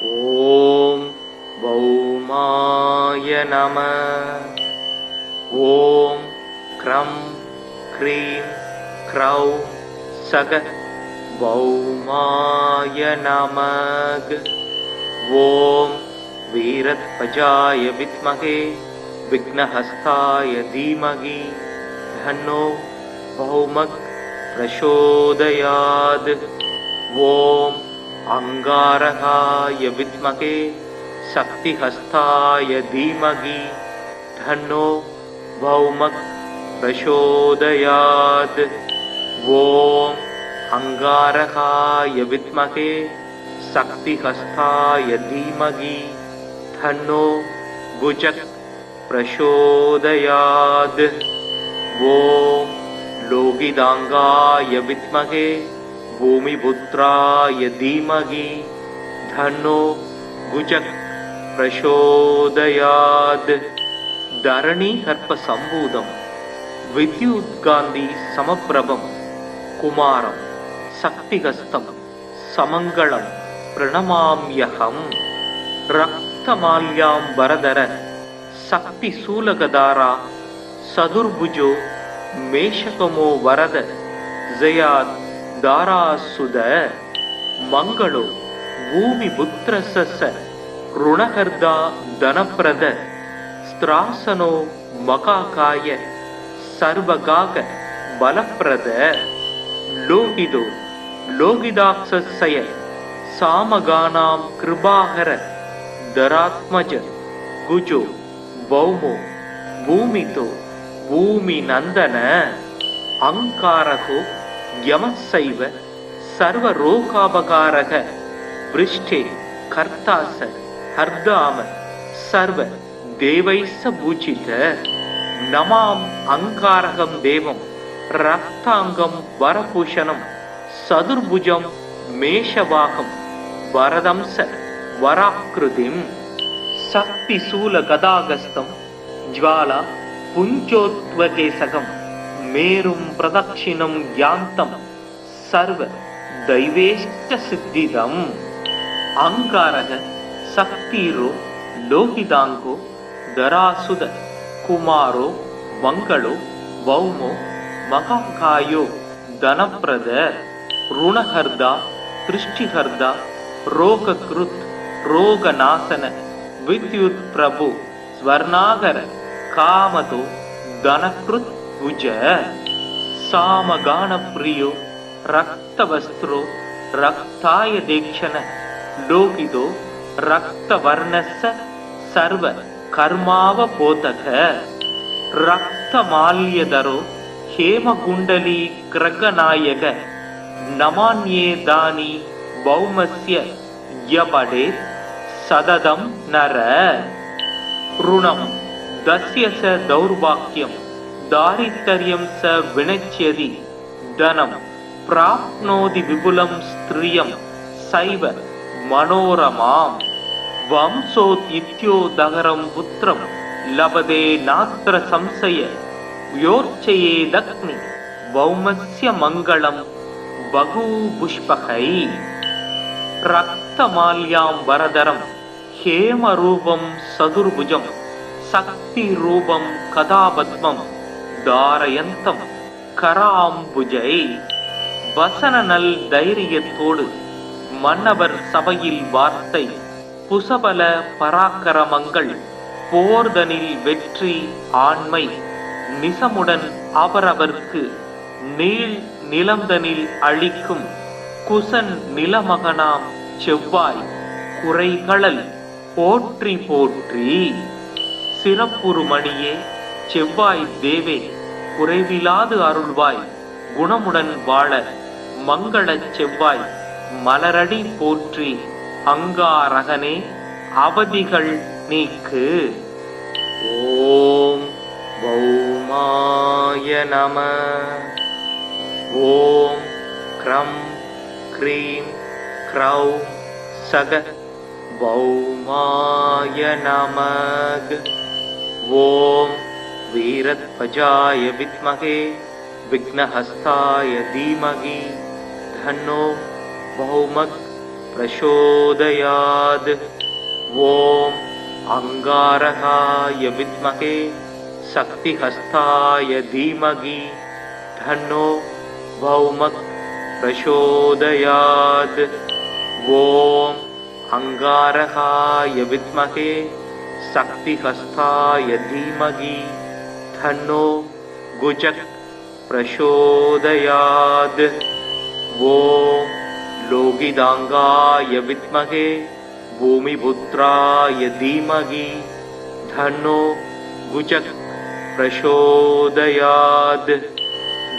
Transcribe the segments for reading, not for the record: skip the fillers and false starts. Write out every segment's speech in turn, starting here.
ஓம் பௌமாய நம. ஓம் க்ரம் க்ரீம் க்ரௌம் சக பௌமாய நமக. ஓம் வீரத்வஜாய வித்மகே விக்னஹஸ்தாய தீமகி தன்னோ பௌமக் பிரசோதயாத். ஓம் அங்காரகாய வித்மகே சக்திஹஸ்தாய தீமகி தன்னோ பௌமக் பிரசோதயாத். ஓம் அங்காரகாய வித்மகே சக்திஹஸ்தாய தீமகி தன்னோ குஜக் பிரசோதயாத். ஓம் லோகிதாங்காய வித்மகே பூமிபுத்ராய தீமகி தன்னோ குஜக் பிரசோதயாத். தரணி கர்ப்ப சம்பூதம் வித்யுத்காந்தி சமப்பிரபம் குமாரம் சக்திகஸ்தம் சமங்களம் பிரணமாம்யகம். ரக்தமால்யாம் வரதர சக்தி சூலகதாரா சதுர்புஜோ மேஷகமோ வரத ஜயாத் தாராசுத. மங்களோ பூமி புத்திரச ருணகர்தா தனப்பிரத ஸ்திராசனோ மகாகாய சர்வகாக பலப்பிரத. லோகிதோ லோகிதாக்ஷய சாமகானாம் கிருபாகர தராத்மஜ குஜோ பௌமோ பூமிதோ பூமி நந்தன. அங்காரகோ யமசைவ சர்வரோகாபகாரக விருஷ்டே கர்த்தாச ஹர்தாம சர்வ தேவைஸ்ஸ பூஜித. நமாம் அங்காரகம் தேவம் ரக்தாங்கம் வரபூஷணம் சதுர்புஜம் மேஷவாகம் வரதம்ச வராக்ருதிம். சக்தி சூல கதாகஸ்தம் ஜ்வாலா புஞ்சோத்வகேசகம் மேரும் பிரதக்ஷிணம் யாந்தம் சர்வ தைவேஷ்ட சித்திதம். அங்காரக சக்திரோ லோகிதாங்கோ தராசுத குமாரோ மங்களோ பௌமோ மகாகாயோ தனப்பிரத ருணஹர்தா திருஷ்டிஹர்தா ரோகக்ருத் ரோகநாசன வித்யுத் பிரபு ஸ்வர்ணாகர காமதோ தனக்ருத் குஜ. சாமகான பிரியோ ரக்தவஸ்திரோ ரக்தாய தேக்ஷண லோகிதோ ரக்தவர்ணஸ்ஸ சர்வ கர்மாவ போதக. ரக்தமால்யதரோ ஹேமகுண்டலி கிரகநாயக நமான்யே தானி பௌமஸ்ய யபடே சததம் நர. ருணம் தஸ்ய ச தௌர்பாக்யம் தாரித்தர்யம் ச வினச்யதி தனம் பிராப்னோதி விபுலம் ஸ்திரியம் சைவ மனோரமாம். வம்சோத் இத்யோதகரம் புத்திரம் லபதே நாத்ர சம்சய யோர்ச்சயேதக்னி பௌமஸ்ய மங்களம் பகூபுஷ்பகை. ரக்தமால்யாம் வரதரம் ஹேமரூபம் சதுர்புஜம் சக்தி ரூபம் கதாபத்மம் தாரயந்தம் கராம்புஜை. வசனநல் தைரியத்தோடு மன்னவர் சபையில் வார்த்தை புசபல பராக்கிரமங்கள் போர்தனில் வெற்றி ஆண்மை நிசமுடன் அவரவர்க்கு நீள் நிலந்தனில் அளிக்கும் குசன் நிலமகனாம் செவ்வாய் குறைகளல் போற்றி போற்றி. சிறப்புறு மணியே செவ்வாய் தேவே குறைவிலாது அருள்வாய் குணமுடன் வாழ மங்களச் செவ்வாய் மலரடி போற்றி. அங்காரகனே அவதிகள் நீக்கு. ஓம் பௌமாய நம. ஓம் க்ரம் க்ரீம் க்ரௌம் சக பௌமாய நமக. ஓம் வீரத்வஜாய வித்மகே விக்னஹஸ்தாய தீமகி தன்னோ பௌமக் प्रचोदयात्। ॐ अंगारकाय विद्महे शक्तिहस्ताय धीमहि तन्नो भौमः प्रचोदयात्। ॐ अंगारकाय विद्महे शक्तिहस्ताय धीमहि तन्नो गुजः प्रचोदयात्। ॐ लोहितांगाय विद्महे भूमिपुत्राय धीमहि तन्नो गुजः प्रचोदयात्।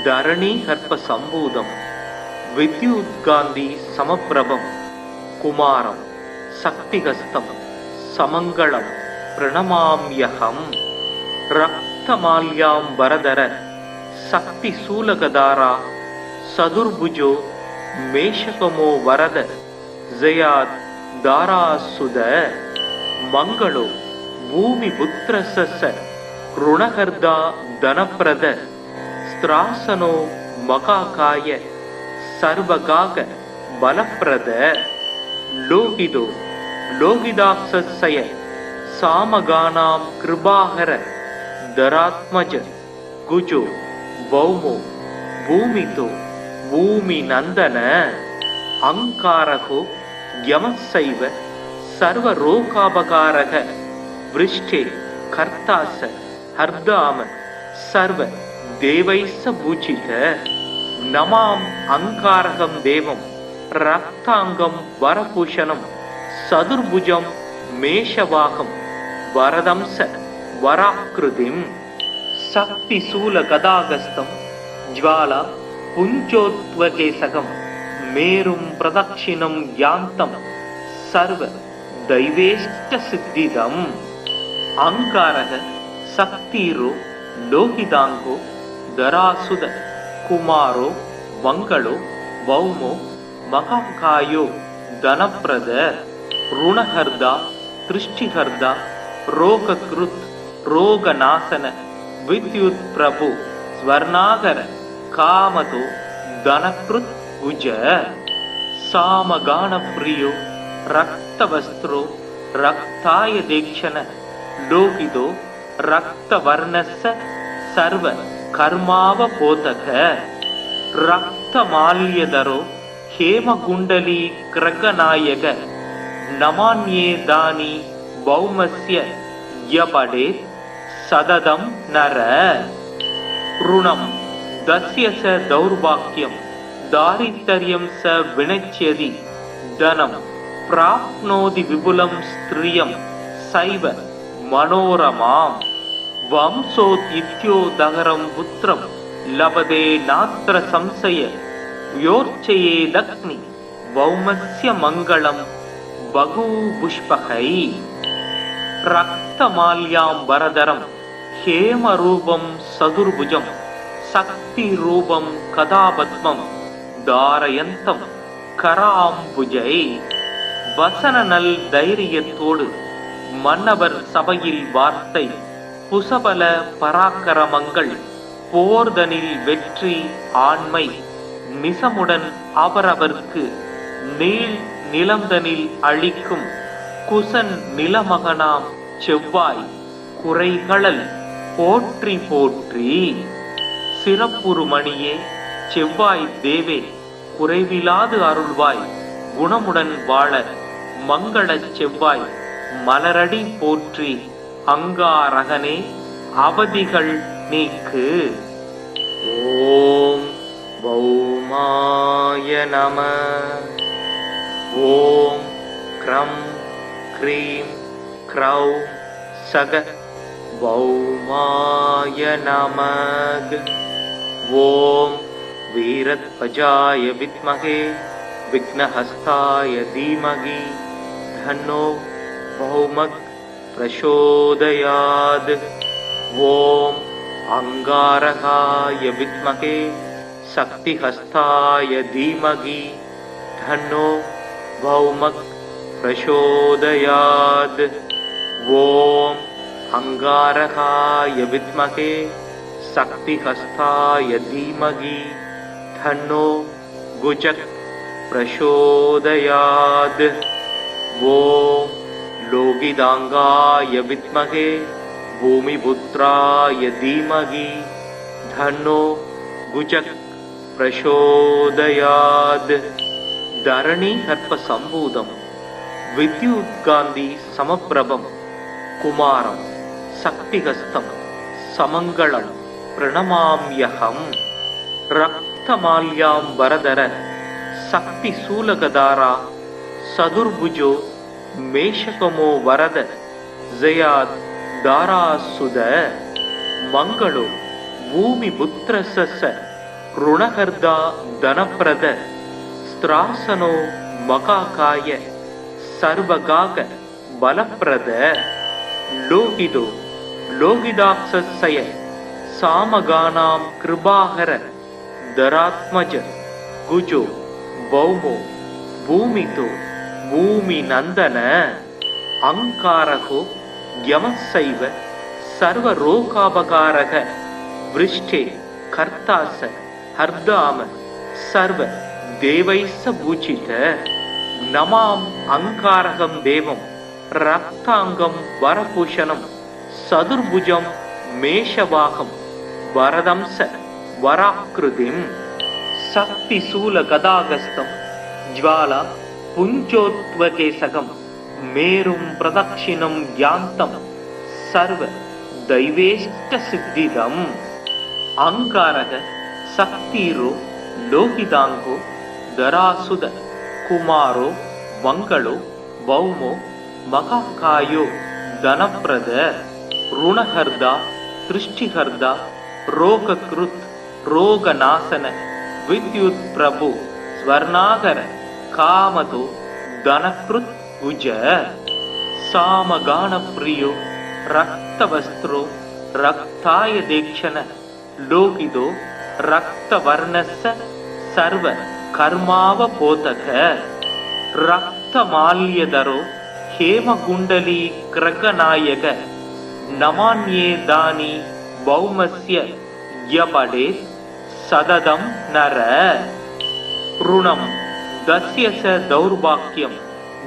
धरणी हर्प संभूतं विद्युत्कान्ति समप्रभं कुमारं शक्तिहस्तं समङ्गलं प्रणमाम्यहं। रक्तमाल्याम्बरधर शक्तिशूलगधारा सदुर्भुजो मेषकमो वरद जयात् दारासुद मंगलो भूमिपुत्रस्य ऋणहर्दा धनप्रद स्त्रासनो मकाकाय सर्वगाग बलप्रद। लोहितो लोहिताक्षस्य सामगानां कृपाहर धरात्मज गुजो भौमो भूमितो भूमिनन्दन। अंकारको यमस्सैव सर्वरोगापकारः वृष्टे कर्तास हर्दाम सर्व देवैस्स पूजित। नमाम् अंकारकं देवं रक्तांगं वरभूषणं सदुर्भुजं मेषवाहं वरदंस वराकृतिं। शक्तिशूलगदागस्तं ज्वाला पुञ्जोद्वकेशकं मेरुं प्रदक्षिणं यान्तं सर्व दैवेष्टसिद्धिदम्। अंकारः शक्तिरो लोहितांगो धरासुद कुमारो मंगलो भौमो महाकायो धनप्रद ऋणहर्दा दृष्टिहर्दा रोगकृत् रोगनाशन विद्युत् प्रभु स्वर्णागर कामतो धनकृत् गुज। सामगानप्रियो रक्तवस्त्रो रक्ताय दीक्षण लोहितो रक्तवर्णस्य सर्व कर्मावबोधक। रक्तमाल्यधरो हेमकुण्डली क्रगनायक नमान्ये दानि भौमस्य यपडेत् सततं नर। ऋणं दस्य स दौर्भाग्यं दारिद्र्यं स विनश्यति धनं प्राप्नोति विपुलं स्त्रियं सैव मनोरमाम्। वंशोदित्योदहरं पुत्रं लभते नात्र संशय योर्चयेदग्नि भौमस्य मङ्गलं बहुपुष्पकै। रक्तमाल्याम्बरधरं हेमरूपं सदुर्भुजं शक्तिरूपं कदापद्मं धारयन्तं कराम्बुजै। வசனநல் தைரியத்தோடு மன்னவர் சபையில் வார்த்தை புசபல பராக்கிரமங்கள் போர்தனில் வெற்றி ஆண்மை நிசமுடன் அவரவர்க்கு நீள் நிலந்தனில் அளிக்கும் குசன் நிலமகனாம் செவ்வாய் குறைகளல் போற்றி போற்றி। சிறப்புறுமணியே செவ்வாய் தேவே குறைவிலாது அருள்வாய் குணமுடன் வாழ மங்களச் செவ்வாய் மலரடி போற்றி அங்காரகனே அவதிகள் நீக்கு। ஓம் பௌமாய நம। ஓம் க்ரம் க்ரீம் க்ரௌம் சக பௌமாய நமக। ஓம் வீரத்வஜாய வித்மகே विघ्नहस्ताय धीमहि तन्नो भौमः प्रचोदयात्। ॐ अंगारकाय विद्महे शक्तिहस्ताय धीमहि तन्नो भौमः प्रचोदयात्। ॐ अंगारकाय विद्महे शक्तिहस्ताय धीमहि तन्नो गुजः प्रचोदयात्। ॐ लोहितांगाय विद्महे भूमिपुत्राय धीमहि तन्नो गुजः प्रचोदयात्। धरणी हर्प संभूतं विद्युत्कान्ति समप्रभं कुमारं शक्तिहस्तं समङ्गलं प्रणमाम्यहं। रक्तमाल्याम्बरधर शक्तिशूलगदारा सदुर्भुजो मेषकमो वरद जयात् दारासुद मंगलो भूमिपुत्रस्य ऋणहर्दा धनप्रद स्त्रासनो मकाकाय सर्वगाक बलप्रद लोहितो लोहिताक्षस्य सामगानां कृपाहर धरात्मज गुजो भौमो भूमितो भूमिनन्दन अंकारको यमस्सैव सर्वरोगापकारः वृष्टे कर्तास हर्दाम सर्व देवैस्स पूजित। नमाम अंकारकं देवं रक्तांगं वरभूषणं सदुर्भुजं मेषवाहं वरदंस वराकृतिं शक्तिशूलगदागस्तं ज्वाला पुञ्जोत्वकेशकं मेरुं प्रदक्षिणं यान्तं सर्व दैवेष्टसिद्धिदम्। अंकारः शक्तिरो लोहितांगो धरासुद कुमारो मंगलो भौमो महाकायो धनप्रद ऋणहर्दा दृष्टिहर्दा रोगकृत् रोगनाशन विद्युत् प्रभु स्वर्णागर कामतो धनकृत् भुज सामगान प्रियो रक्तवस्त्रो रक्ताय दीक्षण लोहितो रक्तवर्णस्य सर्व कर्मावबोधक रक्तमाल्यधरो हेमकुण्डली ग्रगनायक नमान्ये दानि भौमस्य यपडे सददं नर ऋणं दस्य स दौर्भाग्यं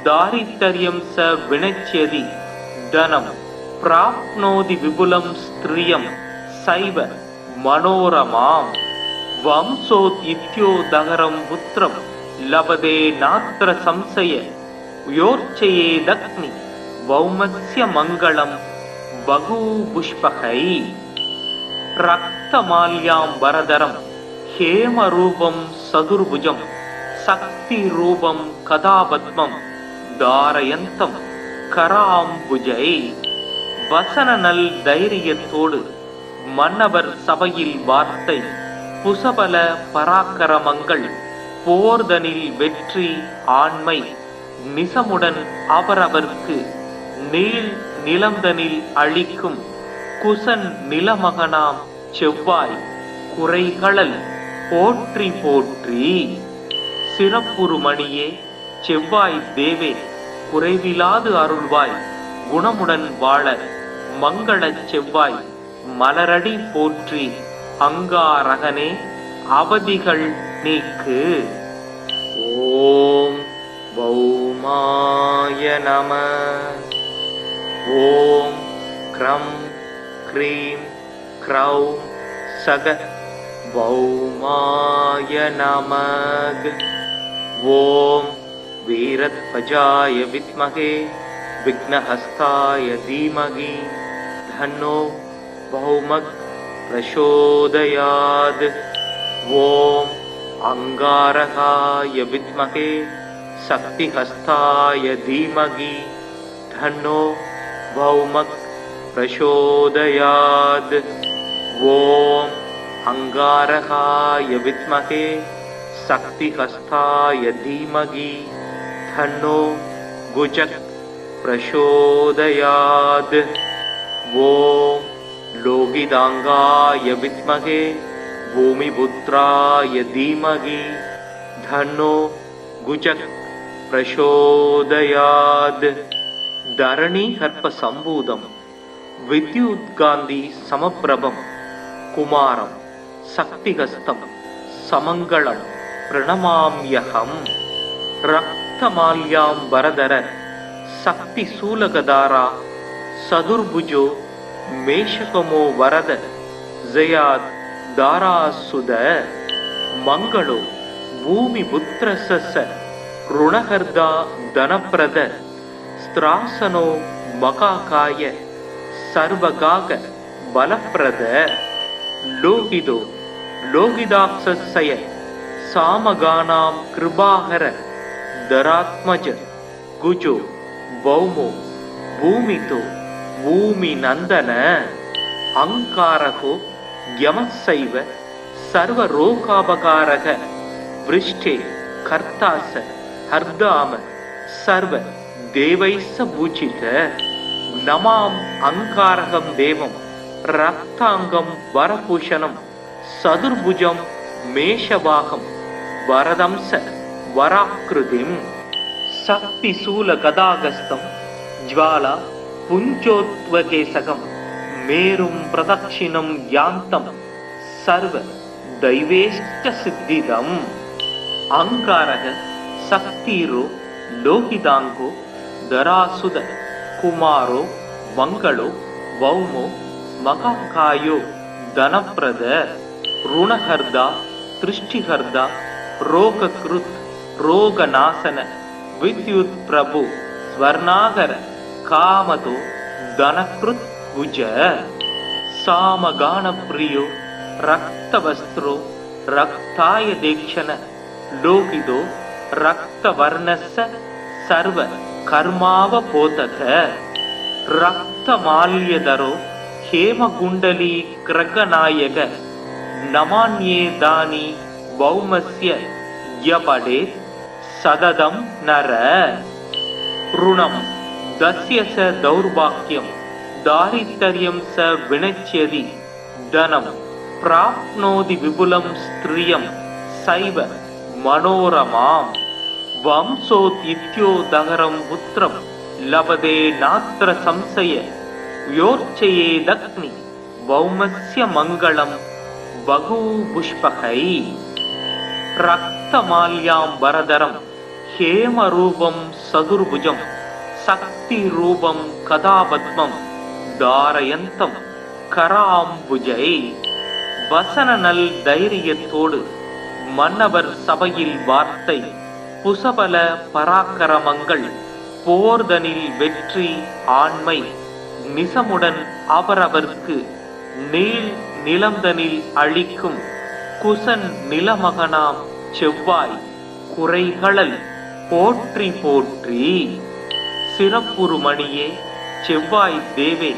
दारिद्र्यं स विनश्यति धनं प्राप्नोति विपुलं स्त्रियं सैव मनोरमां वंशोद्युत्योदहरं पुत्रं लभते नात्र संशय योर्चयेदग्नि भौमस्य मङ्गलं बहुपुष्पकै रक्तमाल्याम्बरधरं हेमरूपं सदुर्भुजं शक्तिरूपं कदापद्मं धारयन्तं कराम्बुजै வசனநல் தைரியத்தோடு மன்னவர் சபையில் வார்த்தை புசபல பராக்கிரமங்கள் போர்தனில் வெற்றி ஆண்மை நிசமுடன் அவரவர்க்கு நீள் நிலந்தனில் அளிக்கும் குசன் நிலமகனாம் செவ்வாய் குறைகளல் போற்றி போற்றி சிறப்புறுமணியே செவ்வாய் தேவே குறைவிலாது அருள்வாய் குணமுடன் வாழ மங்களச் செவ்வாய் மலரடி போற்றி அங்காரகனே அவதிகள் நீக்கு. ஓம் பௌமாய நம. ஓம் க்ரம் க்ரீம் க்ரௌம் சக பௌமாய நமக. ஓம் வீரத்வஜாய வித்மகே विघ्नहस्ताय धीमहि तन्नो भौमः प्रचोदयात्. ओम अंगारकाय विद्महे शक्तिहस्ताय धीमहि तन्नो भौमः प्रचोदयात्. ओम अंगारकाय विद्महे शक्तिहस्ताय धीमहि तन्नो गुजः प्रचोदयात्. ओम लोहितांगाय विद्महे भूमिपुत्राय धीमहि तन्नो गुजः प्रचोदयात्. धरणी हर्प संभूतं विद्युत्कान्ति समप्रभं कुमारं शक्तिहस्तं समङ्गलं प्रणमाम्यहम्. रक्तमाल्याम्बरधर शक्तिशूलगदारा सदुर्भुजो मेषकमो वरद जयात् दारासुद मंगलो भूमिपुत्रस्य ऋणहर्दा धनप्रद स्त्रासनो मकाकाय सर्वगाग बलप्रद लोहितो लोहिताक्षस्य सामगानां कृपाहर धरात्मज गुजो भौमो भूमितो भूमिनन्दन अङ्कारको यमस्सैव सर्वरोगापकारः वृष्टे कर्तास हर्दाम सर्व देवैस्स पूजित नमाम् अङ्कारकं देवं रक्ताङ्गं वरभूषणं सदुर्भुजं मेषवाहं वरदंस वराकृतिं शक्तिशूलगदागस्तं ज्वाला पुञ्जोत्वकेशकं मेरुं प्रदक्षिणं यान्तं सर्व दैवेष्टसिद्धिदम् अङ्कारः शक्तिरो लोहिताङ्गो धरासुद कुमारो मंगलो भौमो मकाकायो धनप्रद ऋणहर्दा दृष्टिहर्दा रोगकृत् रोगनाशन विद्युत् प्रभु स्वर्णागर कामतो धनकृत् भुज सामगानप्रियो रक्तवस्त्रो रक्ताय दीक्षण लोहितो रक्तवर्णस्य सर्व कर्मावबोधक रक्तमाल्यधरो हेमकुण्डली ग्रगनायक नमान्ये दानि भौमस्य यपडे सददं नर ऋणं दस्य स दौर्भाग्यं दारिद्र्यं स विनश्यति धनं प्राप्नोति विपुलं स्त्रियं सैव मनोरमाम् वंशोदित्योदहरं पुत्रं लभते नात्र संशय व्योर्चयेदग्नि भौमस्य मङ्गलं बहुपुष्पकै रक्तमाल्याम्बरधरं हेमरूपं सदुर्भुजं शक्तिरूपं कदापद्मं धारयन्तं कराम्बुजै வசனநல் தைரியத்தோடு மன்னவர் சபையில் வார்த்தை புசபல பராக்கிரமங்கள் போர்தனில் வெற்றி ஆண்மை நிசமுடன் அவரவர்க்கு நீள் நிலந்தனில் அளிக்கும் குசன் நிலமகனாம் செவ்வாய் குறைகளல் போற்றி போற்றி சிறப்புறுமணியே செவ்வாய் தேவே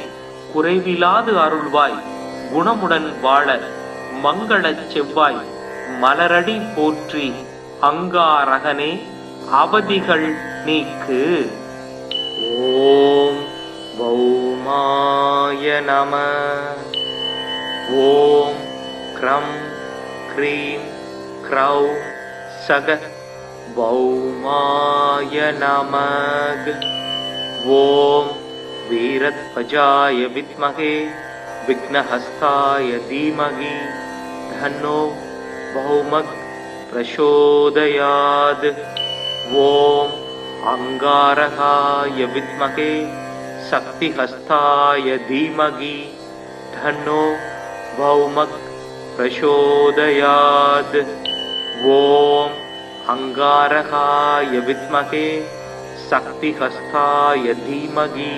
குறைவிலாது அருள்வாய் குணமுடன் வாழ மங்களச் செவ்வாய் மலரடி போற்றி அங்காரகனே அவதிகள் நீக்கு. ஓம் பௌமாய நம. ஓம் க்ரம் க்ரீம் க்ரௌம் சக பௌமாய நமக. ஓம் வீரத்வஜாய வித்மகே विघ्नहस्ताय धीमहि धन्नो भौमः प्रचोदयात्. ओम अंगारकाय विद्महे शक्तिहस्ताय धीमहि धन्नो भौमः प्रचोदयात्. ओम अंगारकाय विद्महे शक्तिहस्ताय धीमहि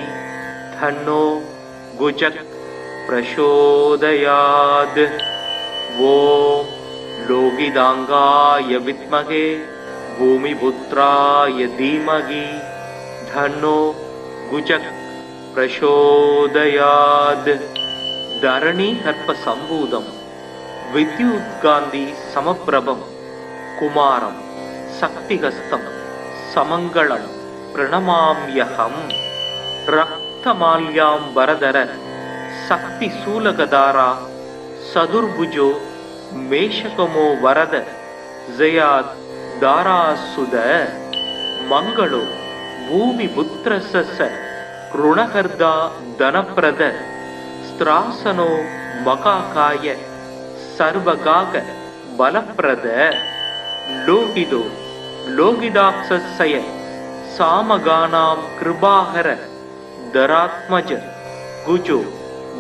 धन्नो गुजक प्रचोदयात्. ओम लोहितांगाय विद्महे भूमिपुत्राय धीमहि धन्नो गुजक प्रचोदयात्. धरणी हर्प संभूतं विद्युत्कान्ति समप्रभं कुमारं शक्तिहस्तं समङ्गलं प्रणमाम्यहं. रक्तमाल्याम्बरधर शक्तिशूलगदारा सदुर्भुजो मेषकमो वरद जयात् दारासुद मंगलो भूमिपुत्रस्य ऋणहर्दा धनप्रद स्त्रासनो मकाकाय सर्वगाग बलप्रद लोहितो लोगिदाक्षस्य सामगानां कृपाहर दरात्मज गुजो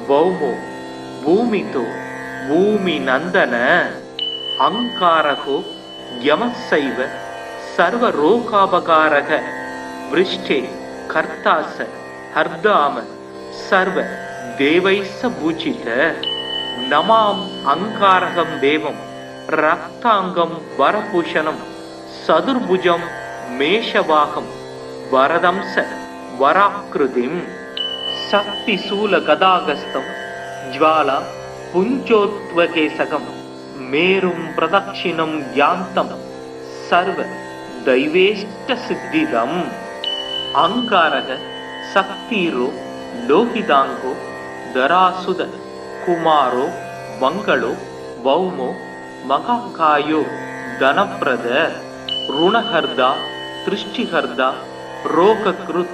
भौमो भूमितो भूमिनन्दन अङ्कारको यमस्सैव सर्वरोगापकारः वृष्टे कर्तास हर्दाम सर्व देवैस्स पूजित नमाम अंकारकं देवं रक्तांगं वरभूषणं सदुर्भुजं मेषवाहं वरदंस वराकृतिं शक्तिशूल गदागस्तं ज्वाला पुञ्जोत्वकेशकं मेरुं प्रदक्षिणं यान्तं सर्व दैवेष्ट सिद्धिदम् अंकारः शक्तिरो लोहितांगो दरासुद कुमारो मंगलो भौमो महाकायो धनप्रद ऋणहर्दा दृष्टिहर्दा रोगकृत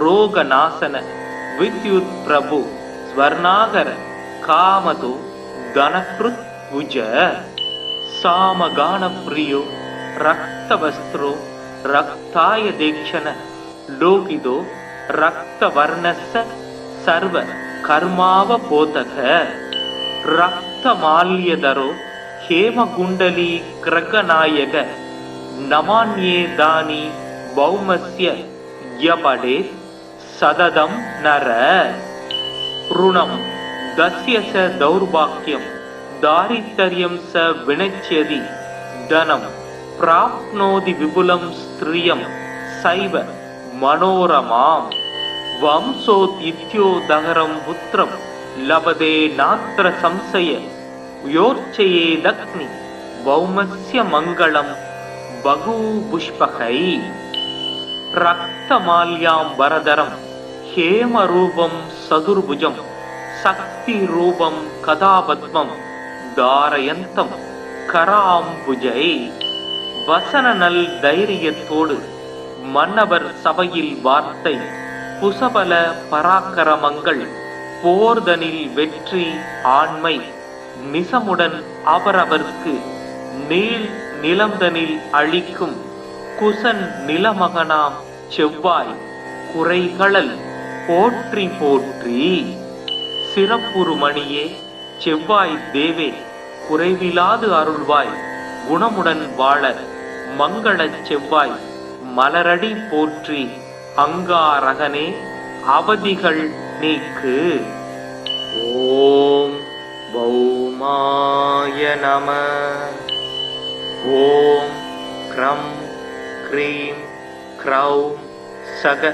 रोगनाशन विद्युत प्रभु स्वर्णागर कामतो धनकृत भुज सामगान प्रियो रक्तवस्त्रो रक्ताय दीक्षण लोकिदो रक्तवर्णस्य सर्व कर्मावबोधक रक्तमाल्यधरो हेमकुण्डली क्रगनायक नमान्ये दानि भौमस्य यपडे सददं नर ऋणं दस्य स दौर्भाग्यं दारिद्र्यं स विनच्यति धनं प्राप्नोति विपुलं स्त्रियं सैव मनोरमां वंशोदित्योदहरं पुत्रं लभते नात्र संशय योर्चयेदग्नि भौमस्य मङ्गलं बहुपुष्पकै रक्तमाल्यां वरदरं हेमरूपं सदुर्भुजं शक्तिरूपं कदापद्मं धारयन्तं कराम्बुजै वसननल தைரியத்தோடு மன்னவர் சபையில் வார்த்தை புசபல பராக்கிரமங்கள் போர்தனில் வெற்றி ஆண்மை நிசமுடன் அவரவர்க்கு நீள் நிலந்தனில் அழிக்கும் குசன் நிலமகனாம் செவ்வாய் குறைகளல் போற்றி போற்றி சிறப்புறுமணியே செவ்வாய் தேவே குறைவிலாது அருள்வாய் குணமுடன் வாழ மங்களச் செவ்வாய் மலரடி போற்றி அங்காரகனே அவதிகள் நீக்கு. ஓம் பௌமாய நம. ஓம் க்ரம் க்ரீம் க்ரௌம் சக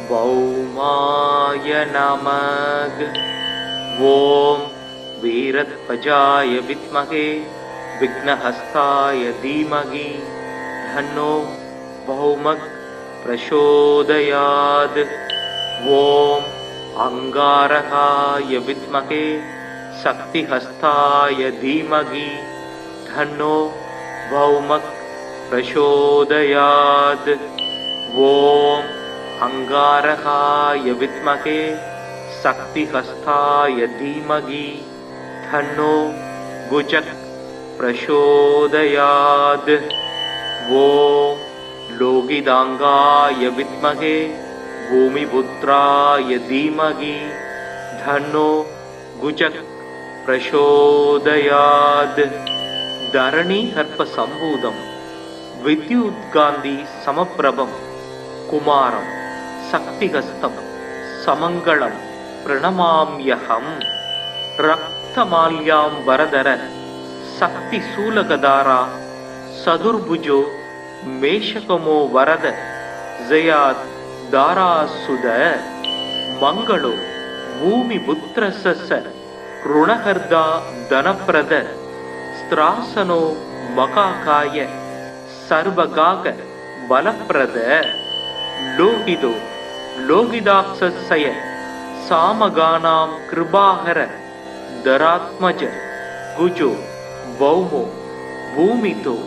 பௌமாய நமக. ஓம் வீரத்வஜாய வித்மகே விக்னஹஸ்தாய தீமகி தன்னோ பௌமக் பிரசோதயாத். ஓம் அங்காரகாய வித்மகே சக்திஹஸ்தாய தீமகி தன்னோ பௌமக் பிரசோதயாத். ஓம் அங்காரகாய வித்மகே சக்திஹஸ்தாய தீமகி தன்னோ குஜக் பிரசோதயாத். ஓம் லோகிதாங்காய வித்மகே பூமிபுத்ராய தீமகி தன்னோ குஜக் பிரசோதயாத். தரணி கர்ப்ப சம்பூதம் வித்யுத்காந்தி சமப்பிரபம் குமாரம் சக்திகஸ்தம் சமங்களம் பிரணமாம்யஹம். ரக்தமால்யாம் வரதர சக்தி சூலகதாரா சதுர்புஜோ மேஷகமோ வரத ஜயாத் தாராசுத. மங்களோ பூமி புத்திரச ருணகர்தா தனப்பிரத ஸ்திராசனோ மகாகாய சர்வகாக பலப்பிரத. லோகிதோ லோகிதாக்ஷய சாமகானாம் கிருபாகர தராத்மஜ குஜோ பௌமோ பூமிதோ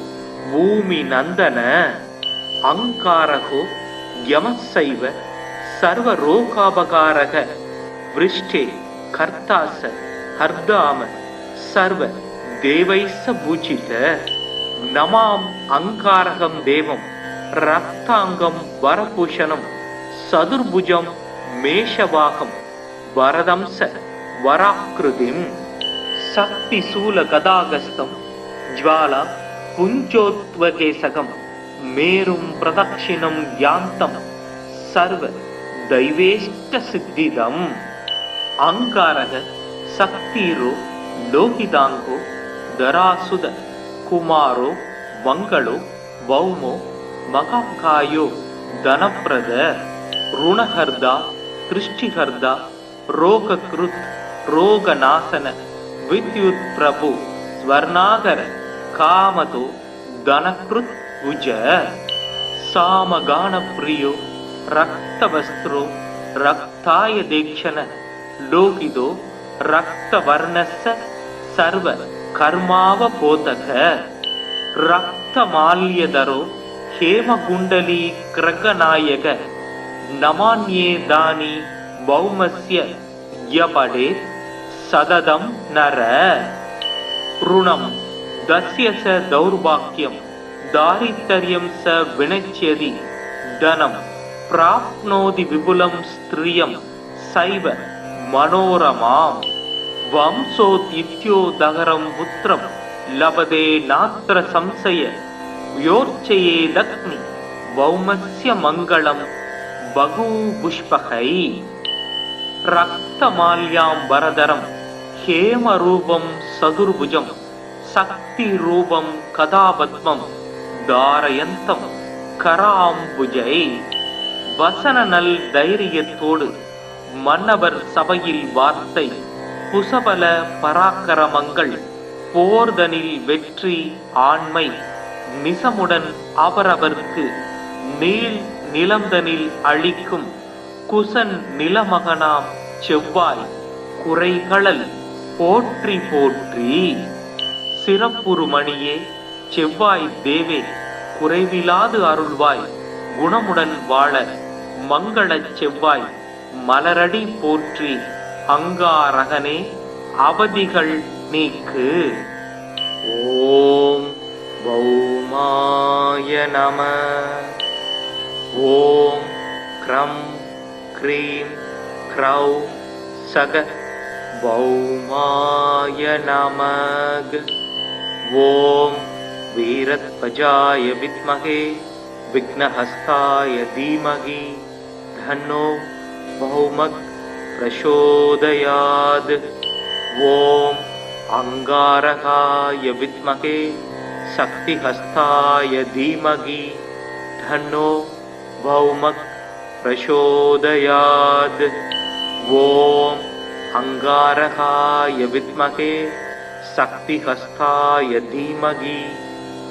பூமி நந்தன. அங்காரகோ யமசைவ சர்வரோகாபகாரக விருஷ்டே கர்த்தாச ஹர்தாம சர்வ தேவைஸ்ஸ பூஜித. நமாம் அங்காரகம் தேவம் ரக்தாங்கம் வரபூஷணம் சதுர்புஜம் மேஷவாகம் வரதம்ச வராக்கிருதிம் சக்தி சூல கதாகஸ்தம் ஜ்வாலா புஞ்சோத்வகேசகம் மேரும் பிரதக்ஷிணம் யாந்தம் சர்வ தைவேஷ்ட சித்திதம் அங்காரக சக்திரோ லோகிதாங்கோ தராசுத குமாரோ மங்களோ பௌமோ மகாகாயோ தனப்பிரத ருணஹர்தா திருஷ்டிஹர்தா ரோகக்ருத் ரோகநாசன வித்யுத் பிரபு ஸ்வர்ணாகர காமதோ தனக்ருத் உஜ சாமகான பிரியோ ரக்தவஸ்திரோ ரக்தாய தேக்ஷண லோகிதோ ரக்தவர்ணஸ்ஸ சர்வ கர்மாவ போதக ரக்தமால்யதரோ ஹேமகுண்டலி கிரகநாயக நமான்யேதானி பௌமஸ்ய யபடே சததம் நர ருணம் தஸ்ய ச தௌர்பாக்கியம் தாரித்தர்யம் ச வினச்யதி தனம் பிராப்னோதி விபுலம் ஸ்திரியம் சைவ மனோரமாம் வம்சோத்யுத்யோதகரம் புத்திரம் லபதே நாத்திர சம்சய யோர்ச்சயேதக்னி பௌமஸ்ய மங்களம் பகூபுஷ்பகை ரக்தமால்யாம் வரதரம் ஹேமரூபம் சதுர்புஜம் சக்தி ரூபம் கதாபத்மம் தாரயந்தம் கராம்புஜை வசன நல் தைரியத்தோடு மன்னவர் சபையில் வார்த்தை புசபல பராக்கிரமங்கள் போர்தனில் வெற்றி ஆண்மை நிசமுடன் அவரவர்க்கு நீள் நிலந்தனில் அழிக்கும் குசன் நிலமகனாம் செவ்வாய் குறைகளல் போற்றி போற்றி சிறப்புறுமணியே செவ்வாய் தேவே குறைவிலாது அருள்வாய் குணமுடன் வாழ மங்களச் செவ்வாய் மலரடி போற்றி அங்காரகனே அவதிகள் நீக்கு. ஓம் பௌமாய நம. ஓம் க்ரம் க்ரீம் க்ரௌம் சக பௌமாய நமக. ஓம் வீரத்வஜாய வித்மகே விக்னஹஸ்தாய தீமகி தன்னோ பௌமக் பிரசோதயாத். ஓம் அங்காரகாய வித்மகே சக்திஹஸ்தாய தீமகி தன்னோ பௌமக் பிரசோதயாத். ஓம் அங்காரகாய வித்மகே சக்திஹஸ்தாய தீமகி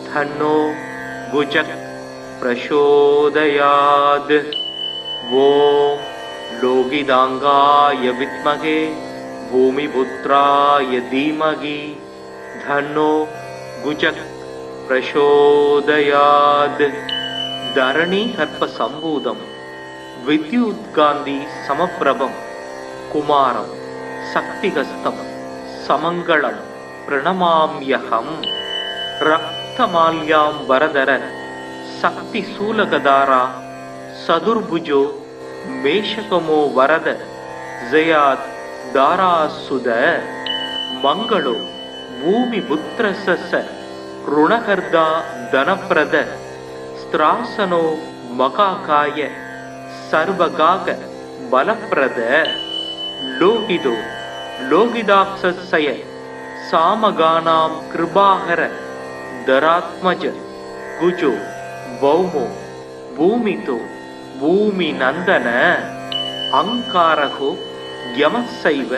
தன்னோ குஜக் பிரசோதயாத். ஓம் லோகிதாங்காய வித்மகே பூமிபுத்ராய தீமகி தன்னோ குஜக் பிரசோதயாத். தரணி கற்ப சம்பூதம் வித்யுத்காந்தி சமப்பிரபம் குமாரம் சக்திஹஸ்தம் சமங்களம் பிரணமாம்யகம். ரக்தமால்யாம் வரதர சக்தி சூலகதாரா சதுர்புஜோ மேஷகமோ வரத ஜயாத் தாராசுத. மங்களோ பூமி புத்திரச ருணகர்தா தனப்பிரத ஸ்திராசனோ மகாகாய சர்வகாக பலப்பிரத. லோகிதோ லோகிதாப்சய சாமகானாம் கிருபாகர தராத்மஜ குஜோ பௌமோ பூமிதோ பூமி நந்தன. அங்காரகோ யமசைவ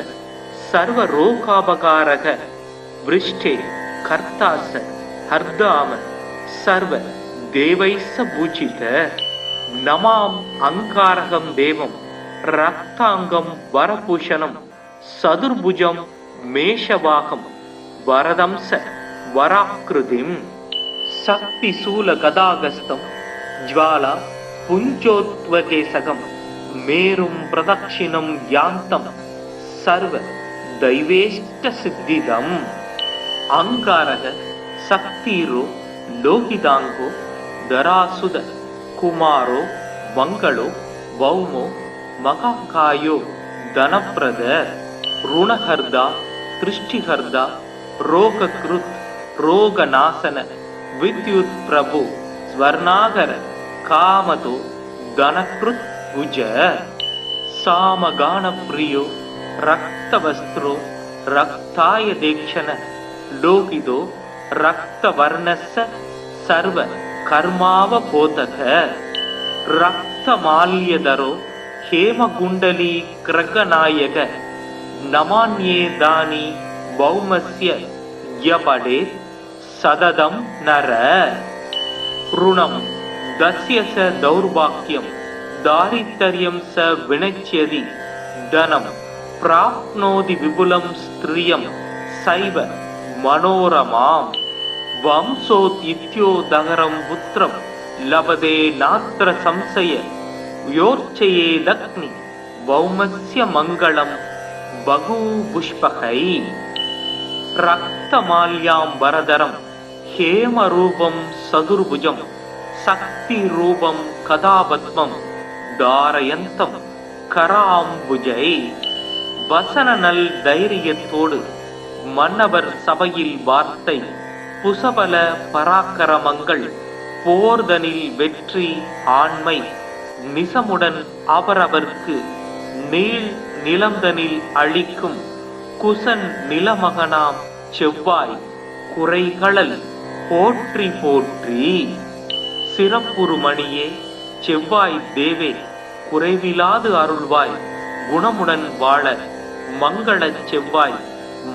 சர்வரோகாபகாரக விருஷ்டே கர்த்தாச ஹர்தாம சர்வ தேவைச பூஜித. நமாம் அங்காரகம் தேவம் ரக்தாங்கம் வரபூஷணம் சதுர்புஜம் மேஷவாகம் வரதம்ச வராக்கிருதிம். சக்தி சூல கதாகஸ்தம் ஜ்வாலா புஞ்சோத்வகேசகம் மேரும் பிரதக்ஷிணம் யாந்தம் சர்வ தைவேஷ்ட சித்திதம். அங்காரக சக்திரோ ಲೋಹಿತಾಂಗೋ ದರಾಸುದ ಕುಮಾರೋ ಮಂಗಳೋ ಭೌಮೋ ಮಹಾಕಾಯೋ ಧನಪ್ರದ ಋಣಹರ್ದ ದೃಷ್ಟಿಹರ್ದ ರೋಗಕೃತ್ ರೋಗನಾಶನ ವಿದ್ಯುತ್ ಪ್ರಭು ಸ್ವರ್ಣಾಗರ ಕಾಮತೋ ಧನಕೃತ್ ಭುಜ ಸಾಮಗಾನ ಪ್ರಿಯೋ ರಕ್ತವಸ್ತ್ರೋ ರಕ್ತಾಯ ದೇಕ್ಷಣ ಲೋಕಿದೋ ರಕ್ತವರ್ಣಸ್ಸ ಸರ್ವ ಕರ್ಮಾವಬೋಧಕ ರಕ್ತಮಾಲ್ಯದರೋ ಹೇಮಗುಂಡಲಿ ಕ್ರಗನಾಯಕ ನಮಾನ್ಯೇದಾನಿ ಭೌಮಸ್ಯ ಯವಡೆ ಸದದಂ ನರ ಋಣಂ ದಸ್ಯ ಸ ದೌರ್ಭಾಗ್ಯಂ ದಾರಿದ್ರ್ಯಂ ಸ ವಿನಚ್ಯದಿ ಧನಂ ಪ್ರಾಪ್ನೋದಿ ವಿಪುಲಂ ಸ್ತ್ರಿಯಂ ಸೈವ ಮನೋರಮಾಂ ವಂಶೋತ್ಯುದಗರಂ ಪುತ್ರಂ ಲಭತೆ ನಾತ್ರ ಸಂಶಯ ಯೋರ್ಚಯೇದಗ್ನಿ ಭೌಮಸ್ಯ ಮಂಗಳಂ ಬಹುಪುಷ್ಪಕೈ ರಕ್ತಮಾಲ್ಯಾಂಬರಧರಂ ಹೇಮರೂಪಂ ಸದುರ್ಭುಜಂ சக்திரூபம் கதாபத்மம் தாரயந்தம் கராம்புஜை வசன நல் தைரியத்தோடு மன்னவர் சபையில் வார்த்தை புசபல பராக்கிரமங்கள் போர்தனில் வெற்றி ஆண்மை நிசமுடன் அவரவர்க்கு நீள் நிலந்தனில் அழிக்கும் குசன் நிலமகனாம் செவ்வாய் குறைகளல் போற்றி போற்றி சிறப்புறுமணியே செவ்வாய் தேவே குறைவிலாது அருள்வாய் குணமுடன் வாழ மங்களச் செவ்வாய்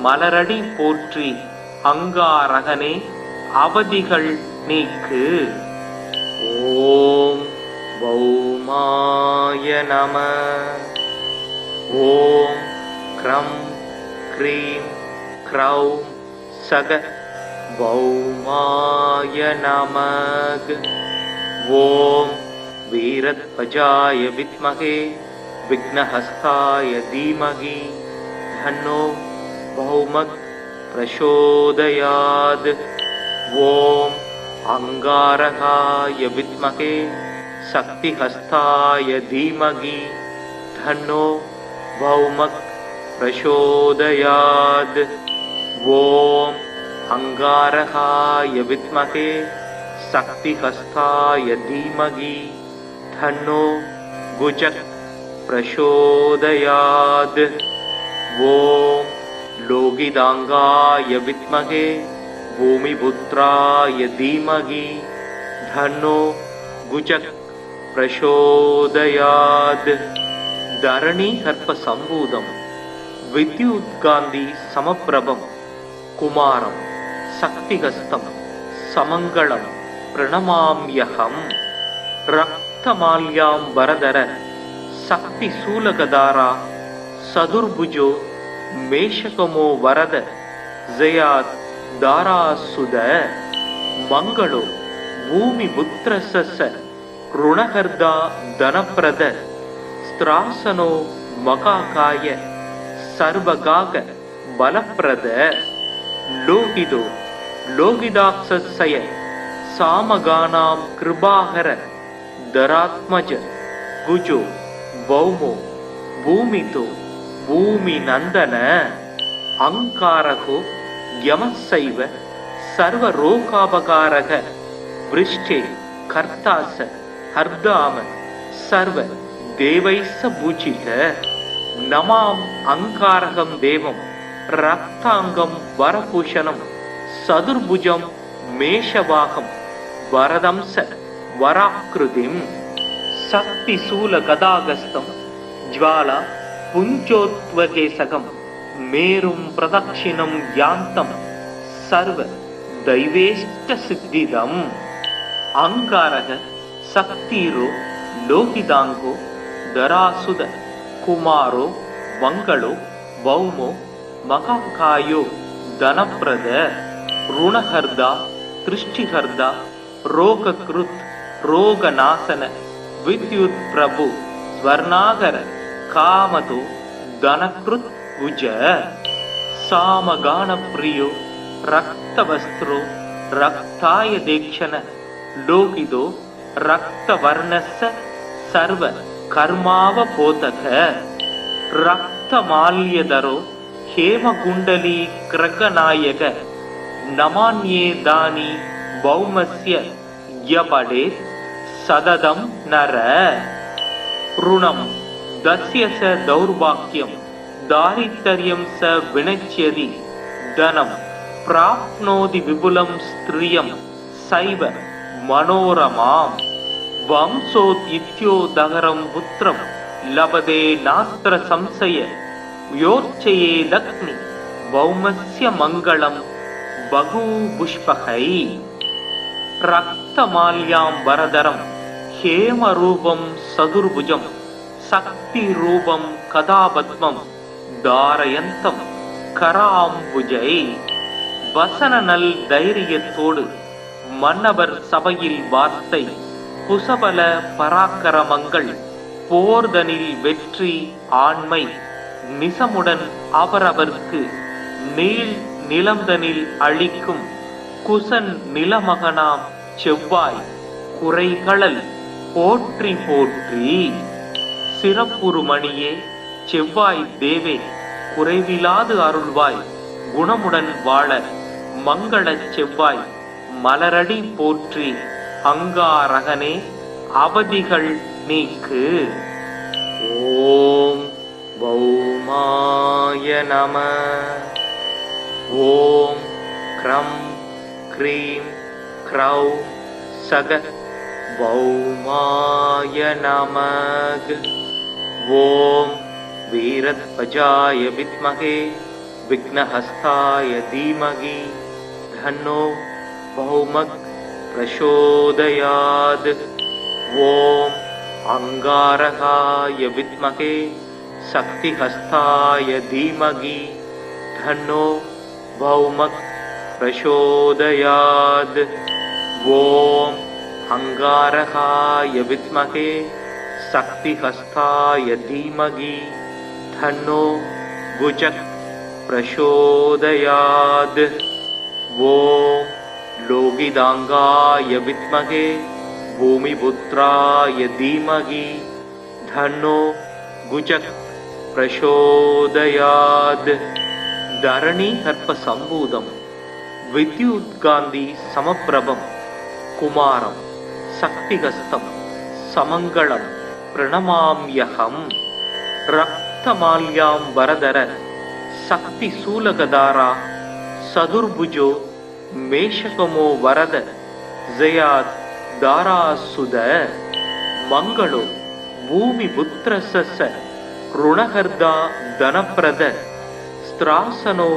மலரடி போற்றி அங்காரகனே அவதிகள் நீக்கு. ஓம் பௌமாய நம. ஓம் க்ரம் க்ரீம் க்ரௌம் சக பௌமாய நமக. ஓம் வீரத்வஜாய வித்மகே விக்னஹஸ்தாய தீமகி தன்னோ பௌமக் பிரசோதயாத். ஓம் அங்காரகாய வித்மகே சக்திஹஸ்தாய தீமகி தன்னோ பௌமக் பிரசோதயாத். ஓம் அங்காரகாய வித்மகே சக்திஹஸ்தாய தீமகி தன்னோ குஜக் பிரசோதயாத். ஓம் லோகிதாங்காய வித்மகே பூமிபுத்ராய தீமகி தன்னோ குஜக் பிரசோதயாத். தரணி கர்ப்ப சம்பூதம் வித்யுத்காந்தி சமப்பிரபம் குமாரம் சக்திஹஸ்தம் சமங்களம் பிரணமாம்யகம். ரக்தமால்யாம்பரதர சக்தி சூலகதாரா சதுர்புஜோ மேஷகமோ வரத ஜயாத் தாராசுத. மங்களோ பூமி புத்திரச ருணகர்தா தனப்பிரத ஸ்திராசனோ மகாகாய சர்வகாக பலப்பிரத. லோகிதோ லோகிதாக்ஷய சாமகானாம் கிருபாகர தராத்மஜ குஜோ பௌமோ பூமிதோ பூமி நந்தன. அங்காரகோ யமசைவ சர்வரோகாபகாரக விருஷ்டே கர்த்தாச ஹர்தாம சர்வ தேவைஸ்ஸ பூஜித. நமாம் அங்காரகம் தேவம் ரக்தாங்கம் வரபூஷணம் சதுர்புஜம் மேஷவாகம் வரதம்ச வராக்கிருதிம். சக்தி சூல கதாகஸ்தம் ஜ்வாலா புஞ்சோத்வகேசகம் மேரும் பிரதக்ஷிணம் யாந்தம் சர்வ தைவேஷ்ட சித்திதம். அங்காரக சக்திரோ லோகிதாங்கோ தராசுத குமாரோ மங்களோ பௌமோ மகாகாயோ தனப்பிரத ருணஹர்தா திருஷ்டிஹர்தா ரோகக்ருத் ரோகநாசன வித்யுத் பிரபு ஸ்வர்ணாகர காமதோ தனக்ருத் புஜ. சாமகான பிரியோ ரக்தவஸ்திரோ रक्ताय देक्षण लोकिदो रक्तवर्णस्य सर्व कर्मावबोधक रक्तमाल्यधरो हेमकुण्डली क्रगनायक नमान्ये दानि भौमस्य यपडे सददं नर ऋणं दस्य स दौर्भाग्यं दारिद्र्यं स विनश्यति धनं प्राप्नोति विपुलं स्त्रियं सैव मनोरमां वंशोद्यत्योदहरं पुत्रं लभते नास्त्र संशय योर्चयेदग्नि भौमस्य मङ्गलं बहुपुष्पकै रक्तमाल्याम्बरधरं हेमरूपं सदुर्भुजं शक्तिरूपं कदापद्मं धारयन्तं कराम्बुजै வசனநல் தைரியத்தோடு மன்னவர் சபையில் வார்த்தை குசபல பராக்கிரமங்கள் போர்தனில் வெற்றி ஆண்மை நிசமுடன் அவரவர்க்கு நீள் நிலந்தனில் அளிக்கும் குசன் நிலமகனாம் செவ்வாய் குறைகளல் போற்றி போற்றி சிறப்புறுமணியே செவ்வாய் தேவே குறைவிலாது அருள்வாய் குணமுடன் வாழ மங்கள செவ்வாய் மலரடி போற்றி அங்காரகனே அவதிகள் நீக்கு. ஓம் பௌமாய நம. ஓம் க்ரம் க்ரீம் க்ரௌ சக பௌமாய நமக. ஓம் வீரத்வஜாய வித்மகே विघ्नहस्ताय धीमहि धन्नो भौमः प्रचोदयात्. ओम अंगारकाय विद्महे शक्तिहस्ताय धीमहि धन्नो भौमः प्रचोदयात्. ओम अंगारकाय विद्महे शक्तिहस्ताय धीमहि धन्नो भुजः प्रचोदयात्. ओम लोहितांगाय विद्महे भूमिपुत्राय धीमहि धन्नो भुजः प्रचोदयात्. धरणी कर्प संभूतं विद्युत्कान्ति समप्रभं कुमारं शक्तिहस्तं समङ्गलं प्रणमाम्यहं. रक्तमाल्याम्बरधर शक्ति शूलगदारा सदुर्भुजो मेषकमो वरद जयात् दारासुद मंगलो भूमिपुत्रस्य ऋणहर्दा धनप्रद स्त्रासनो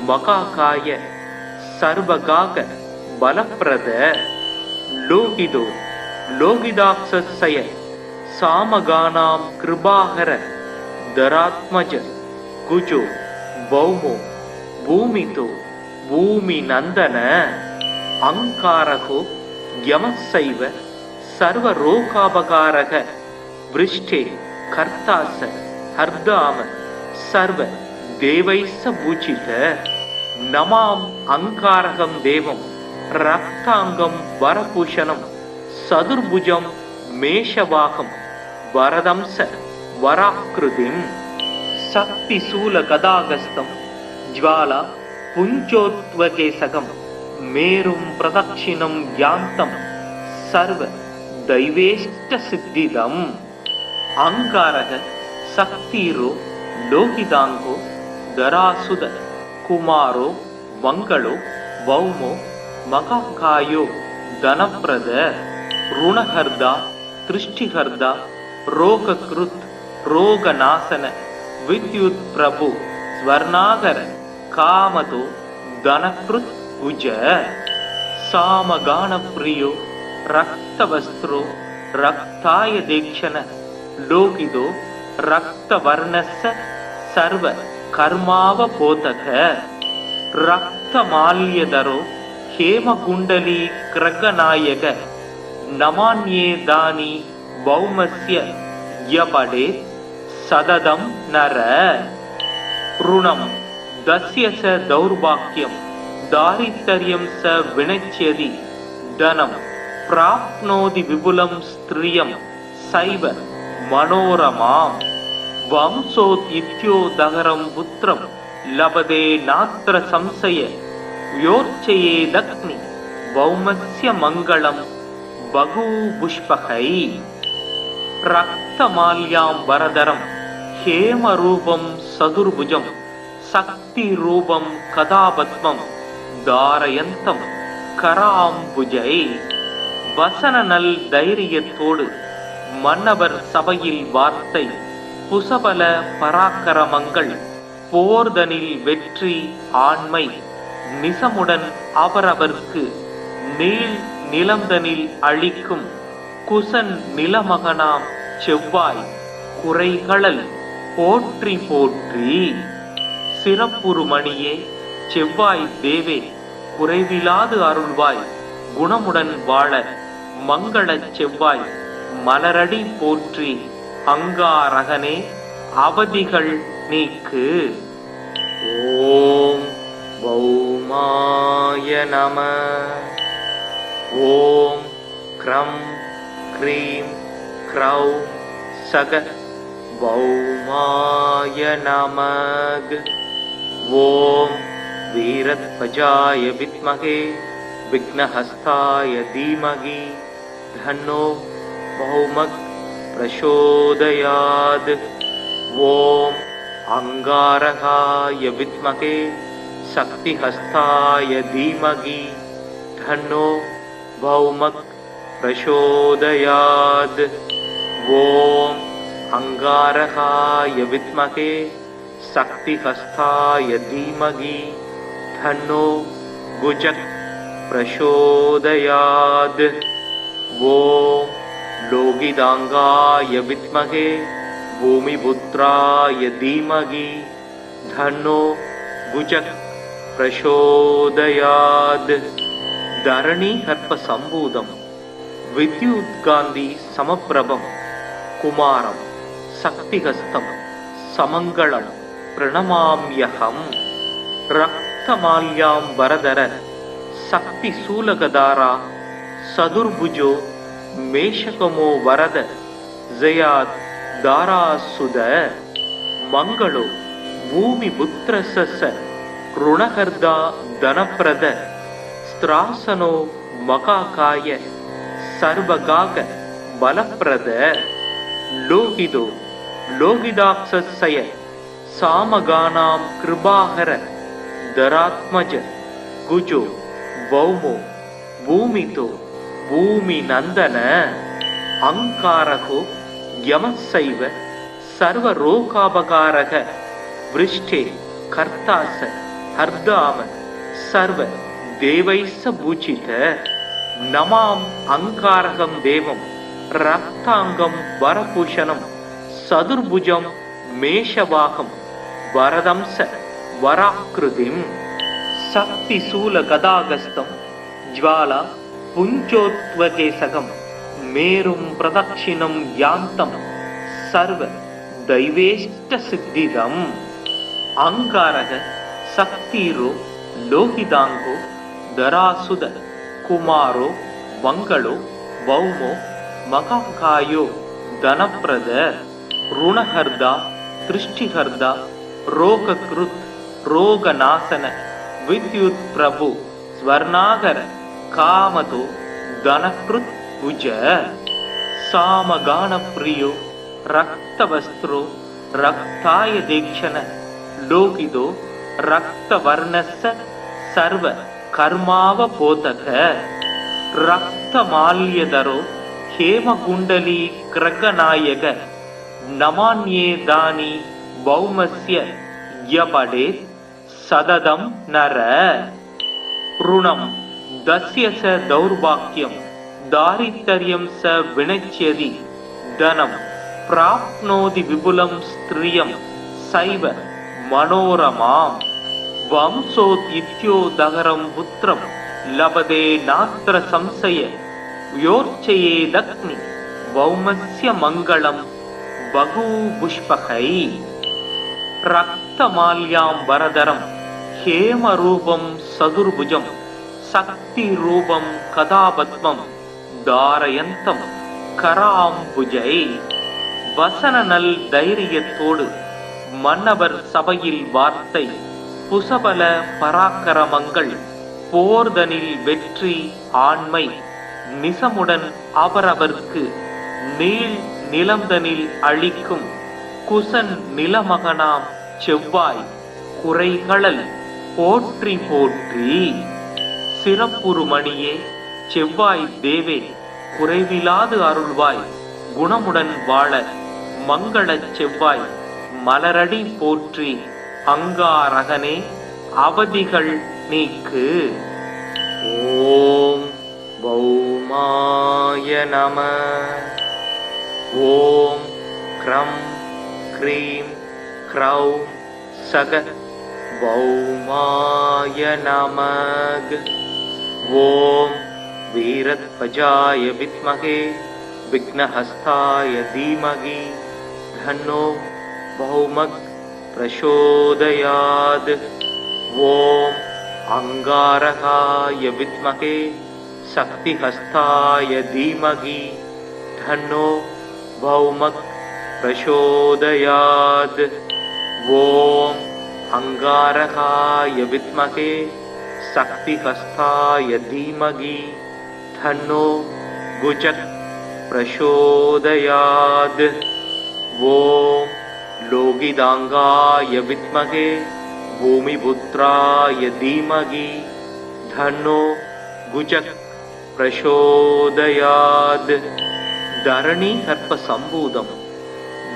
मकाकाय सर्वगाक बलप्रद. लोहितो लोहिताक्षस्य सामगानां कृपाहर धरात्मज कुजो भौमो भूमितो भूमि नंदन. अंकारको यमस्सैव सर्वरोगापकारः वृष्टे कर्तास हर्दाम सर्व देवैस्स पूजित. नमाम अंकारकं देवं रक्तांगं वरभूषणं सदुर्भुजं मेषवाहं वरदंस वराकृतिं. शक्तिशूल गदागस्तं ज्वाला पुञ्जोत्वकेशकं मेरुं प्रदक्षिणं यान्तं सर्व दैवेष्ट सिद्धिदम्. अंगारः शक्तिरो लोहितांगो धरासुद कुमारो मंगलो भौमो मकाकायो धनप्रद. ऋणहर्दा दृष्टिहर्दा रोगकृत् रोगनाशन विद्युत् प्रभु स्वर्णागर कामतो धनकृत् भुज. सामगान प्रियो रक्तवस्त्रो रक्ताय देक्षण लोकितो रक्तवर्णस्य सर्व कर्मावबोधक. रक्तमाल्यधरो हेमकुण्डली क्रगनायक नमान्ये दानि भौमस्य यपडे सददं नर. ऋणं दस्य स दौर्भाग्यं दारिद्र्यं स विनश्यति धनं प्राप्नोति विपुलं स्त्रियं सैव मनोरमाम् वंशोदित्योदगरं पुत्रं लभते नात्र संशय योर्चयेदग्नि भौमस्य मङ्गलं बहुपुष्पकै रक्तमाल्याम्बरधरं हेमरूपं सदुर्भुजं शक्तिरूपं कदापद्मं धारयन्तं कराम्बुजै வசனநல் தைரியத்தோடு மன்னவர் சபையில் வார்த்தை புசபல பராக்கிரமங்கள் போர்தனில் வெற்றி ஆண்மை நிசமுடன் அவரவர்க்கு நீள் நிலந்தனில் அளிக்கும் குசன் நிலமகனாம் செவ்வாய் குறைகளல் போற்றி போற்றி. சிறப்புறுமணியே செவ்வாய் தேவே குறைவிலாது அருள்வாய் குணமுடன் வாழ மங்களச் செவ்வாய் மலரடி போற்றி அங்காரகனே அவதிகள் நீக்கு. ஓம் பௌமாய நம. ஓம் க்ரம் க்ரீம் க்ரௌ சக பௌமாய நமக். ஓம் வீரத்வஜாய வித்மகே விக்னஹஸ்தாய தீமகி தன்னோ பௌமக் பிரசோதயாத். ஓம் அங்காரகாய வித்மகே சக்திஹஸ்தாய தீமகி தன்னோ பௌமக் பிரசோதயாத். ஓம் அங்காரகாய வித்மகே சக்திஹஸ்தாய தீமகி தன்னோ குஜக் பிரசோதயாத். ஓம் லோகிதாங்காய வித்மகே பூமிபுத்ராய தீமகி தன்னோ குஜக் பிரசோதயாத். தரணி கற்ப சம்பூதம் வித்யுத்காந்தி சமப்பிரபம் குமாரம் சக்திஹஸ்தம் சமங்களம் பிரணமாம்யகம். ரக்தமால்யாம்பரதர சக்தி சூலகதாரா சதுர்புஜோ மேஷகமோ வரத ஜயாத் தாராசுத. மங்களோ பூமி புத்திரச ருணகர்தா தனப்பிரத ஸ்திராசனோ மகாகாய சர்வகாக பலப்பிரத. லோகிதோ லோகிதாக்ஷய சாமகானாம் கிருபாகர தராத்மஜ குஜோ பௌமோ பூமிதோ பூமி நந்தன. அங்காரகோ யமசைவ சர்வரோகாபகாரக விருஷ்டே கர்த்தாச ஹர்தாம சர்வ தேவைஸ்ஸ பூஜித. நமாம் அங்காரகம் தேவம் ரக்தாங்கம் வரபூஷணம் சதுர்புஜம் மேஷவாகம் வரதம்ச வராக்ருதிம். சக்தி சூல கதாகஸ்தம் ஜ்வாலா புஞ்சோத்வகேசகம் மேரும் பிரதக்ஷிணம் யாந்தம் சர்வ தைவேஷ்ட சித்திதம். அங்காரக சக்திரோ லோகிதாங்கோ தராசுத குமாரோ மங்களோ பௌமோ மகாகாயோ தனப்பிரத ருணஹர்தா திருஷ்டிஹர்தா ரோகக்ருத் ரோகநாசன வித்யுத் பிரபு ஸ்வர்ணாகர காமதோ தனக்ருத் புஜ. சாமகான பிரியோ ரக்தவஸ்திரோ ரக்தாய தேக்ஷண லோகிதோ ரக்தவர்ணஸ்ஸ சர்வ கர்மாவ போதக. ரக்தமால்யதரோ ஹேமகுண்டலி கிரகநாயக நமான்யேதானி பௌமஸ்ய யபடேத் சததம் நர. ருணம் தஸ்ய ச தௌர்பாக்யம் தாரித்ர்யம் ச வினச்யதி தனம் பிராப்னோதி விபுலம் ஸ்திரியம் சைவ மனோரமாம். வம்சோத்யித்யோதகரம் புத்திரம் லபதே நாத்ர சம்சய யோர்ச்சயேதக்னி பௌமஸ்ய மங்களம் பகூபுஷ்பகை. ரக்தமால்யாம்பரதரம் ஹேமரூபம் சதுர்புஜம் சக்தி ரூபம் கதாபத்மம் தாரயந்தம் கராம்புஜை. வசன நல் தைரியத்தோடு மன்னவர் சபையில் வார்த்தை புசபல பராக்கிரமங்கள் போர்தனில் வெற்றி ஆண்மை நிசமுடன் அவரவர்க்கு நீள் நிலந்தனில் அளிக்கும் குசன் நிலமகனாம் செவ்வாய் குறைகளல் போற்றி போற்றி. சிறப்புறுமணியே செவ்வாய் தேவே குறைவிலாது அருள்வாய் குணமுடன் வாழ மங்களச் செவ்வாய் மலரடி போற்றி அங்காரகனே அவதிகள் நீக்கு. ஓம் பௌமாய நம. ஓம் க்ரம் க்ரீம் க்ரௌம் சக பௌமாய நமக. ஓம் வீரத்வஜாய வித்மகே விக்னஹஸ்தாய தீமகி தன்னோ பௌமக் பிரசோதயாத். ஓம் அங்காரகாய வித்மகே சக்திஹஸ்தாய தீமகி தன்னோ பௌமக் பிரசோதயாத். ஓம் அங்காரகாய வித்மகே சக்திஹஸ்தாய தீமகி தன்னோ குஜக் பிரசோதயாத். ஓம் லோகிதாங்காய வித்மகே பூமிபுத்ராய தீமகி தன்னோ குஜக் பிரசோதயாத். தரணி கற்ப சம்பூதம்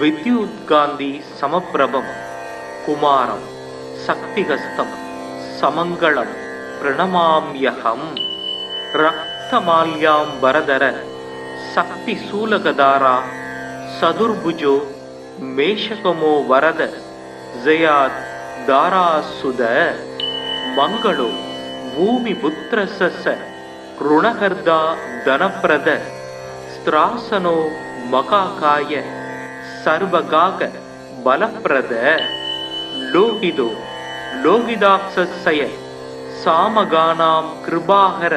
வித்யுத்காந்தி சமப்பிரபம் குமாரம் சக்திஹஸ்தம் சமங்களம் பிரணமாம்யகம். ரக்தமால்யாம் வரதர சக்தி சூலகதாரா சதுர்புஜோ மேஷகமோ வரத ஜயாத் தாராசுத. மங்களோ பூமி புத்திரசச ருணகர்தா தனப்பிரத ஸ்திராசனோ மகாகாய சர்வகாக பலப்பிரத. லோகிதோ லோகிதாக்ஷய சாமகானாம் கிருபாகர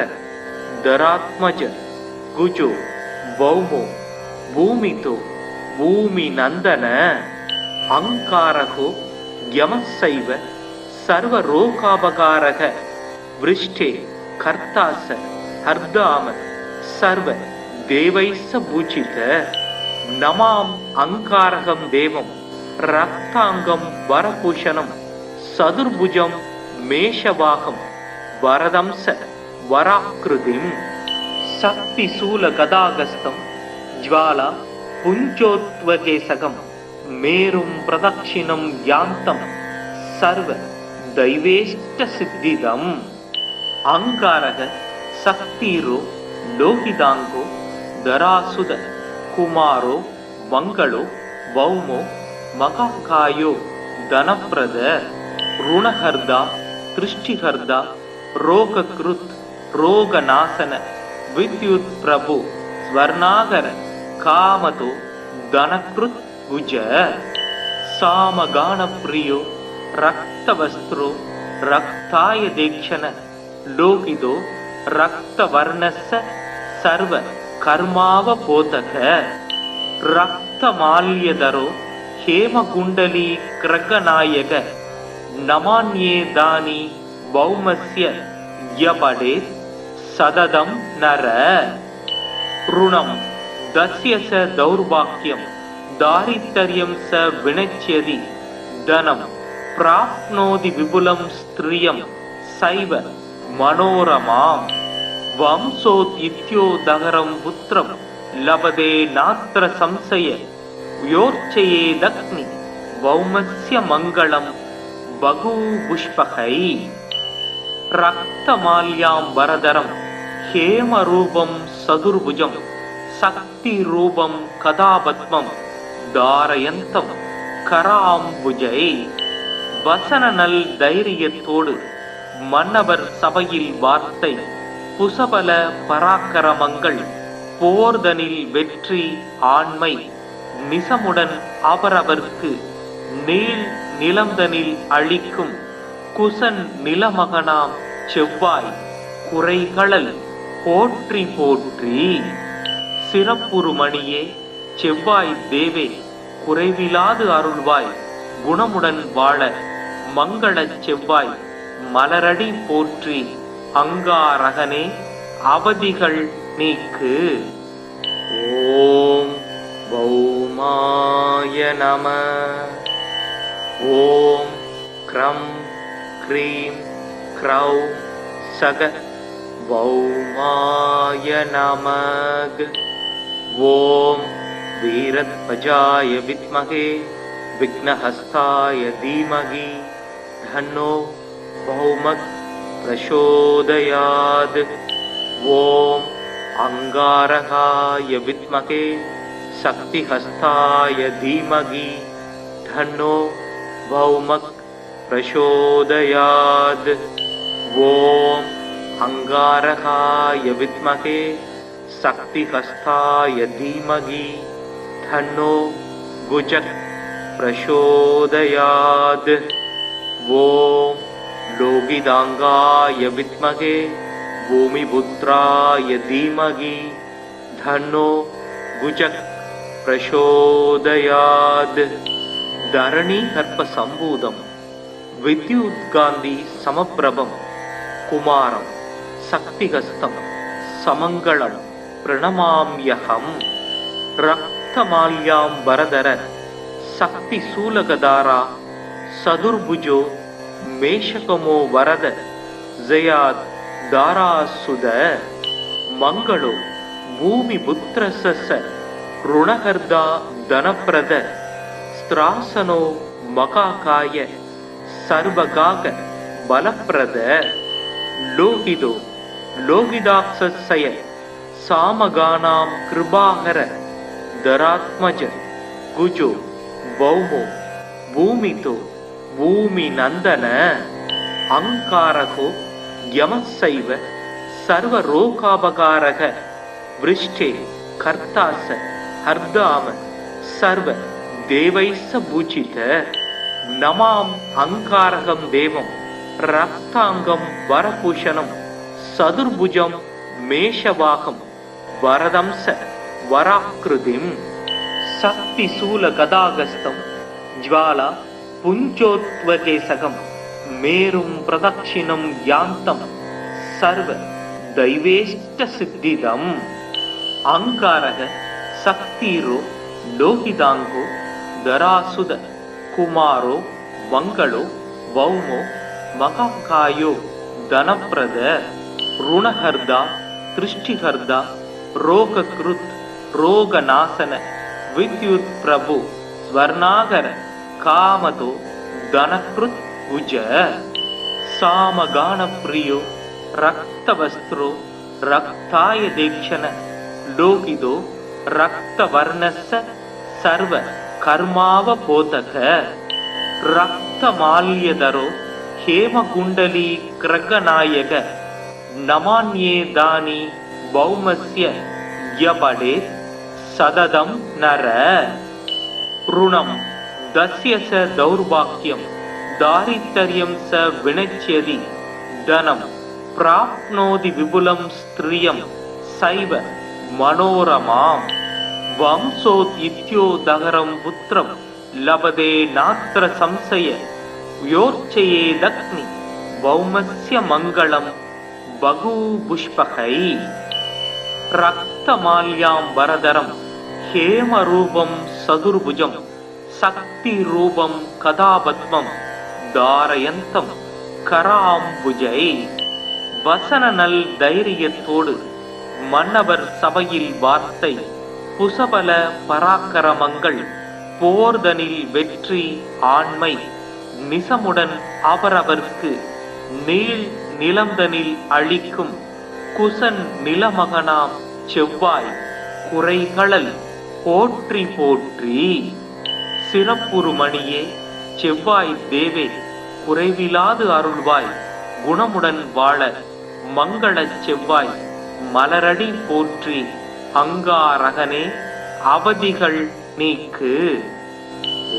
தராத்மஜ குஜோ பௌமோ பூமிதோ பூமி நந்தன. அங்காரகோ யமசைவ சர்வரோகாபகாரக விருஷ்டே கர்த்தாச ஹர்தாம சர்வ தேவைச பூஜித. நமாம் அங்காரகம் தேவம் ரக்தாங்கம் வரபூஷணம் சதுர்புஜம் மேஷவாகம் வரதம்ச வராக்கிருதிம். சக்தி சூல கதாகஸ்தம் ஜ்வாலா புஞ்சோத்வகேசகம் மேரும் பிரதக்ஷிணம் யாந்தம் சர்வ தைவேஷ்ட சித்திதம். அங்காரக சக்திரோ லோகிதாங்கோ தராசுத குமாரோ மங்களோ பௌமோ மகாகாயோ தனப்பிரத ருணஹர்தா திருஷ்டிஹர்தா ரோகக்ருத் ரோகநாசன வித்யுத் பிரபு ஸ்வர்ணாகர காமதோ தனக்ருத் குஜ. சாமகானப்ரியோ ரக்தவஸ்திரோ ரக்தாய தேக்ஷண லோகிதோ ரக்தவர்ணஸ்ஸ சர்வ கர்மாவபோதக. ரக்தமால்யதரோ ஹேமகுண்டலி கிரகநாயக நமான்யே தானி பௌமஸ்ய யபடேத் சததம் நர. ருணம் தஸ்ய ச தௌர்பாக்யம் தாரித்தர்யம் ச வினச்யதி தனம் பிராப்னோதி விபுலம் ஸ்திரியம் சைவ மனோரமாம். வம்சோத் இத்யோதகரம் புத்திரம் லபதே நாத்ர சம்சய யோர்ச்சயேதக்னி பௌமஸ்ய மங்களம் பகூபுஷ்பகை. ரக்தமால்யாம் வரதரம் ஹேமரூபம் சதுர்புஜம் சக்தி ரூபம் கதாபத்மம் தாரயந்தம் கராம்புஜை. வசன நல் தைரியத்தோடு மன்னவர் சபையில் வார்த்தை புசபல பராக்கிரமங்கள் போர்தனில் வெற்றி ஆண்மை நிசமுடன் அவரவர்க்கு நீள் நிலந்தனில் அளிக்கும் குசன் நிலமகனாம் செவ்வாய் குறைகளல் போற்றி போற்றி. சிறப்புறு மணியே செவ்வாய் தேவே குறைவிலாது அருள்வாய் குணமுடன் வாழ மங்களச் செவ்வாய் மலரடி போற்றி. அங்காரகனே அவதிகள் நீக்கு. ஓம் பௌமாய நம. ஓம் க்ரம் க்ரீம் க்ரௌம் சக பௌமாய நமக. ஓம் வீரத்வஜாய வித்மகே விக்னஹஸ்தாய தீமகி தன்னோ பௌமக் பிரசோதயாத். ஓம் அங்காரகாய வித்மகே சக்திஹஸ்தாய தீமகி தன்னோ பௌமக் பிரசோதயாத். ஓம் அங்காரகாய வித்மகே சக்திஹஸ்தாய தீமகி தன்னோ குஜக் பிரசோதயாத். ஓம் லோகிதாங்காய வித்மகே பூமிபுத்ராய தீமகி தன்னோ குஜக் பிரசோதயாத். தரணி கற்ப சம்பூதம் வித்யுத்காந்தி சமப்பிரபம் குமாரம் சக்திஹஸ்தம் சமங்களம் பிரணமாம்யகம். ரக்தமால்யாம் வரதர சக்தி சூலகதாரா சதுர்புஜோ மேஷகமோ வரத ஜயாத் தாராசுத. மங்களோ பூமி புத்திரச ருணகர்தா தனப்பிரத ஸ்திராசனோ மகாகாய சர்வகாக பலப்பிரத. லோகிதோ லோகிதாக்ஷய சாமகானாம் கிருபாகர தராத்மஜ குஜோ பௌமோ பூமிதோ பூமி நந்தன. அங்காரகோ யமசைவ சர்வரோகாபகாரக விருஷ்டே கர்த்தாச ஹர்தாம சர்வ தேவைஸ்ஸ பூஜித. நமாம் அங்காரகம் தேவம் ரக்தாங்கம் வரபூஷணம் சதுர்புஜம் மேஷவாகம் வரதம்ச வராக்கிருதிம். சக்தி சூல கதாகஸ்தம் ஜ்வாலா புஞ்சோத்வகேசகம் மேரும் பிரதக்ஷிணம் யாந்தம் சர்வ தைவேஷ்ட சித்திதம். அங்காரக சக்திரோ லோகிதாங்கோ தராசுத குமாரோ மங்களோ வௌமோ மகாகாயோ தனப்பிரத ருணஹர்தா திருஷ்டிஹர்தா ரோகக்ருத் ரோகநாசன வித்யுத் பிரபு ஸ்வர்ணாகர காமதோ தனக்ருத் குஜ. சாமகான பிரியோ ரக்தவஸ்திரோ ரக்தாய தேக்ஷண லோகிதோ ரக்தவர்ணஸ்ஸ சர்வ கர்மாவ போதக. ரக்தமால்யதரோ ஹேமகுண்டலி கிரகநாயக நமான்யே தானி பௌமஸ்ய யபடே சததம் நர. ருணம் தஸ்ய ச தௌர்பாக்யம் தாரித்தர்யம் ச வினச்யதி தனம் பிராப்னோதி விபுலம் ஸ்திரியம் சைவ மனோரமாம். வம்சோத் இத்யோதகரம் புத்திரம் லபதே நாத்திர சம்சய யோர்ச்சயேதக்னி பௌமஸ்ய மங்களம் பகூபுஷ்பகை. ரக்தமால்யாம் வரதரம் ஹேமரூபம் சதுர்புஜம் சக்தி ரூபம் கதாபத்மம் தாரயந்தம் கராம்புஜை. வசன நல் தைரியத்தோடு மன்னவர் சபையில் வார்த்தை புசபல பராக்கிரமங்கள் போர்தனில் வெற்றி ஆண்மை நிசமுடன் அவரவர்க்கு நீள் நிலந்தனில் அளிக்கும் குசன் நிலமகனாம் செவ்வாய் குறைகளல் போற்றி போற்றி. சிறப்புறு மணியே செவ்வாய் தேவே குறைவிலாது அருள்வாய் குணமுடன் வாழ மங்களச் செவ்வாய் மலரடி போற்றி. அங்காரகனே அவதிகள் நீக்கு.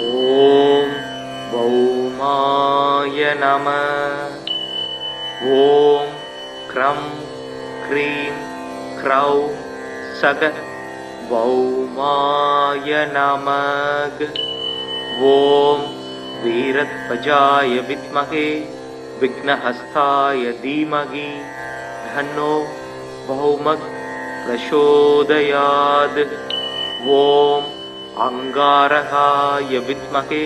ஓம் பௌமாய நமः. ஓம் க்ரம் க்ரீம் க்ரௌம் சக பௌமாய நமக. ஓம் வீரத்வஜாய வித்மகே விக்னஹஸ்தாய தீமகி தன்னோ பௌமக் பிரசோதயாத். ஓம் அங்காரகாய வித்மகே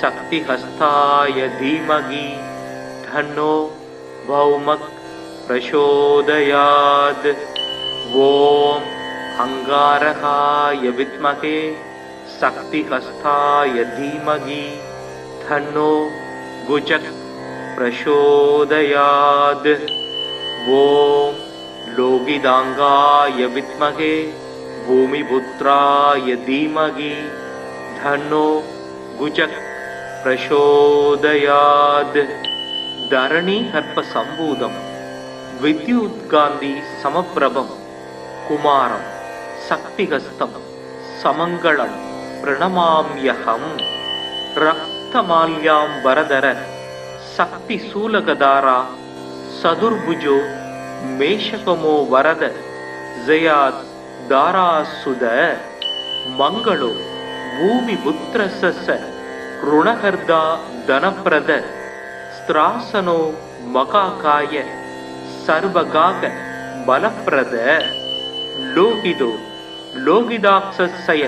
சக்திஹஸ்தாய தீமகி தன்னோ பௌமக் பிரசோதயாத். ஓம் அங்காரகாய வித்மகே சக்திஹஸ்தாய தீமகி தன்னோ குஜக் பிரசோதயாத். ஓம் லோகிதாங்காய வித்மகே பூமிபுத்ராய தீமகி தன்னோ குஜக் பிரசோதயாத். தரணி கர்ப்ப சம்பூதம் வித்யுத்காந்தி சமப்பிரபம் குமாரம் சக்திஹஸ்தம் சமங்களம் பிரணமாம்யகம். ரக்தமால்யாம்பரதர சக்தி சூலகதாரா சதுர்புஜோ மேஷகமோ வரத ஜயாத் தாராசுத. மங்களோ பூமி புத்திரச ருணகர்தா தனப்பிரத ஸ்திராசனோ மகாகாய சர்வகாக பலப்பிரத. லோகிதோ லோகிதாக்ஷய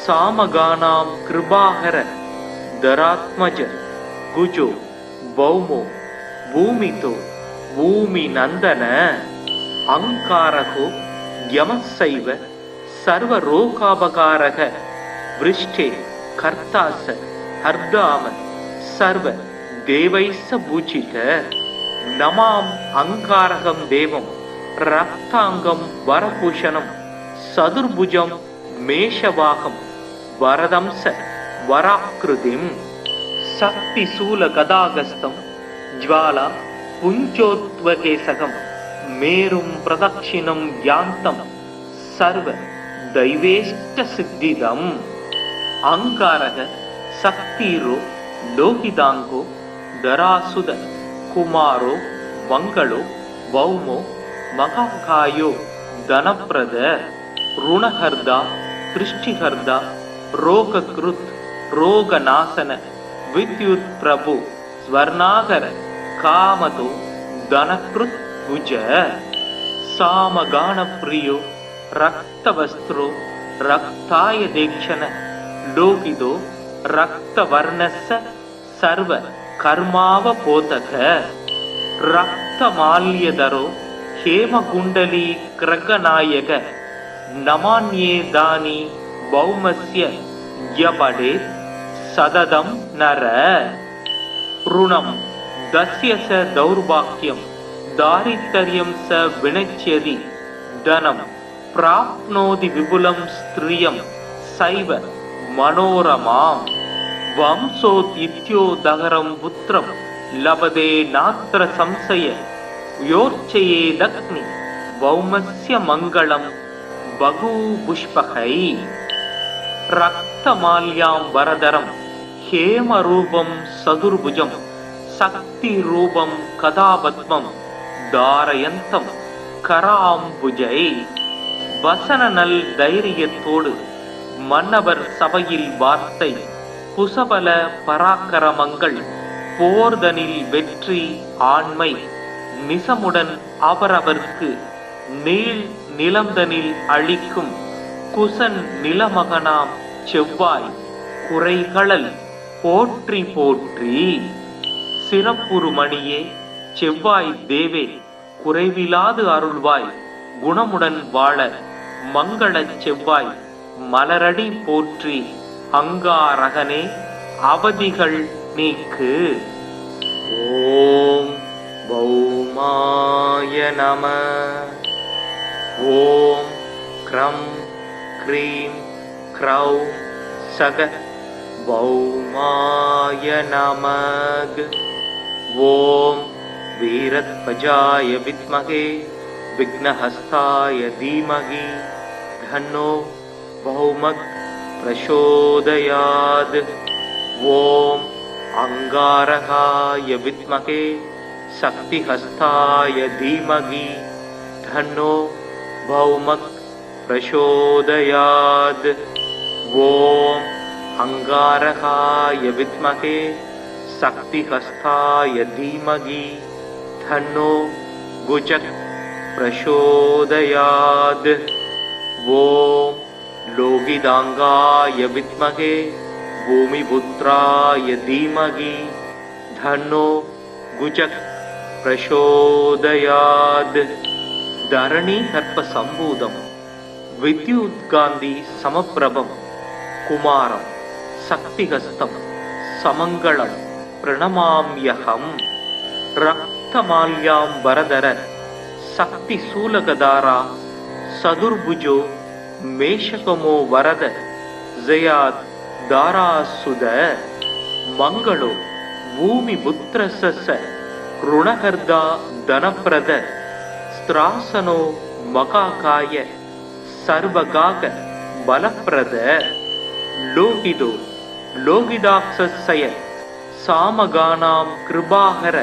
சாமகானாம் கிருபாகர தராத்மஜ குஜோ பௌமோ பூமிதோ பூமி நந்தன. அங்காரகோ யமசைவ சர்வரோகாபகாரக விருஷ்டே கர்த்தாச ஹர்தாம சர்வ தேவைஸ்ஸ பூஜித. நமாம் அங்காரகம் தேவம் ரக்தாங்கம் வரபூஷணம் சதுர்புஜம் மேஷவாகம் வரதம்ச வராக்ருதிம். சக்தி சூல கதாகஸ்தம் ஜ்வாலா புஞ்சோத்வகேசகம் மேரும் பிரதக்ஷிணம் யாந்தம் சர்வ தைவேஷ்ட சித்திதம். அங்காரக சக்திரோ லோகிதாங்கோ தராசுத குமாரோ மங்களோ பௌமோ மகாகாயோ தனப்பிரத ருணஹர்தா திருஷ்டிஹர்தா ரோகக்ருத் ரோகநாசன வித்யுத் பிரபு ஸ்வர்ணாகர காமதோ தனக்ருத் குஜ. சாமகான பிரியோ ரக்தவஸ்திரோ ரக்தாய தேக்ஷண லோகிதோ ரக்தவர்ணஸ்ஸ சர்வ கர்மாவ போதக. ரக்தமால்யதரோ ஹேமகுண்டலி கிரகநாயக நமான்யேதானி பௌமஸ்ய யபடே சததம் நர. ருணம் தஸ்ய ச தௌர்பாக்யம் தாரித்தர்யம் ச வினச்யதி தனம் பிராப்னோதி விபுலம் ஸ்திரியம் சைவ மனோரமாம். வம்சோத் இத்யோதகரம் புத்திரம் லபதே நாத்ர சம்சய யோர்ச்சயேதக்னி பௌமஸ்ய மங்களம் பகூபுஷ்பகை. ரக்தமால்யாம்பரதரம் ஹேமரூபம் சதுர்புஜம் சக்தி ரூபம் கதாபத்மம் தாரயந்தம் கராம்புஜை. வசன நல் தைரியத்தோடு மன்னவர் சபையில் வார்த்தை புசபல பராக்கிரமங்கள் போர்தனில் வெற்றி ஆண்மை நிசமுடன் அவரவர்க்கு நீள் நிலந்தனில் அழிக்கும் குசன் நிலமகனாம் செவ்வாய் குறைகளல் போற்றி போற்றி. சிறப்புருமணியே செவ்வாய் தேவே குறைவிலாது அருள்வாய் குணமுடன் வாழ மங்களச் செவ்வாய் மலரடி போற்றி. அங்காரகனே அவதிகள் நீக்கு. ஓம் பௌமாய நமः. ஓம் க்ரம் க்ரீம் க்ரௌம் சக பௌமாய நமக. ஓம் வீரத்வஜாய வித்மகே விக்னஹஸ்தாய தீமகி தன்னோ பௌமக் பிரசோதயாத். ஓம் अंगारकाय विद्महे शक्तिहस्ताय धीमहि तन्नो भौमः प्रचोदयात्। ओम अंगारकाय विद्महे शक्तिहस्ताय धीमहि तन्नो गुजः प्रचोदयात्। ओम लोहितांगाय विद्महे भूमिपुत्राय धीमहि तन्नो गुजः प्रचोदयात्। धरणी हर्प संभूतम विद्युत्कान्ति समप्रभम कुमारं शक्तिहस्तं समंगलं प्रणमाम्यहं। रक्तमाल्याम्बरधर शक्तिशूलगदारा सदुर्भुजो मेषकमो वरद जयात् दारासुद मंगलो भूमिपुत्रस्य ऋणहर्दा धनप्रद स्त्रासनो मकाकाय सर्वगाक बलप्रद। लोहितो लोहिताक्षस्य सामगानां कृपाहर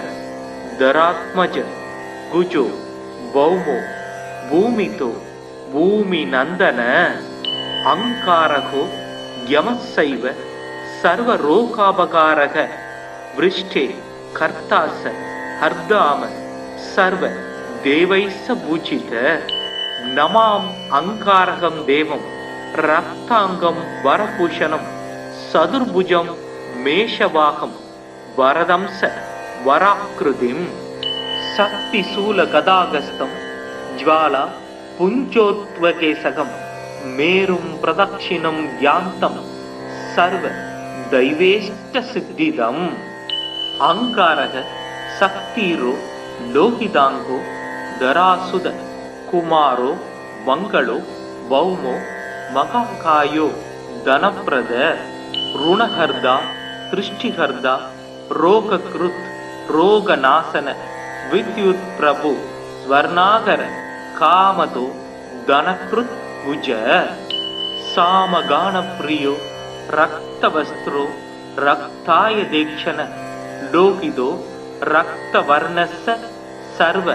धरात्मज गुजो भौमो भूमितो भूमिनन्दन। अंकारको यमस्सैव सर्वरोगापकारः वृष्टे कर्तास हर्दाम सर्व देवैस्स पूजित। नमाम अंकारकं देवं रक्तांगं वरभूषणं सदुर्भुजं मेषवाहं वरदंस वराकृतिं। शक्तिशूलगदागस्तं ज्वाला पुञ्जोत्वकेशकं मेरुं प्रदक्षिणं यान्तं सर्व दैवेष्टसिद्धिदम्। अंकारः शक्तिरो लोहितांगो धरासुद कुमारो मंगलो भौमो मकाकायो धनप्रद ऋणहर्दा दृष्टिहर्दा रोगकृत् रोगनाशन विद्युत् प्रभु स्वर्णागर कामतो धनकृत् भुज। सामगान प्रियो रक्तवस्त्रो रक्ताय दीक्षण लोहितो रक्तवर्णस्य सर्व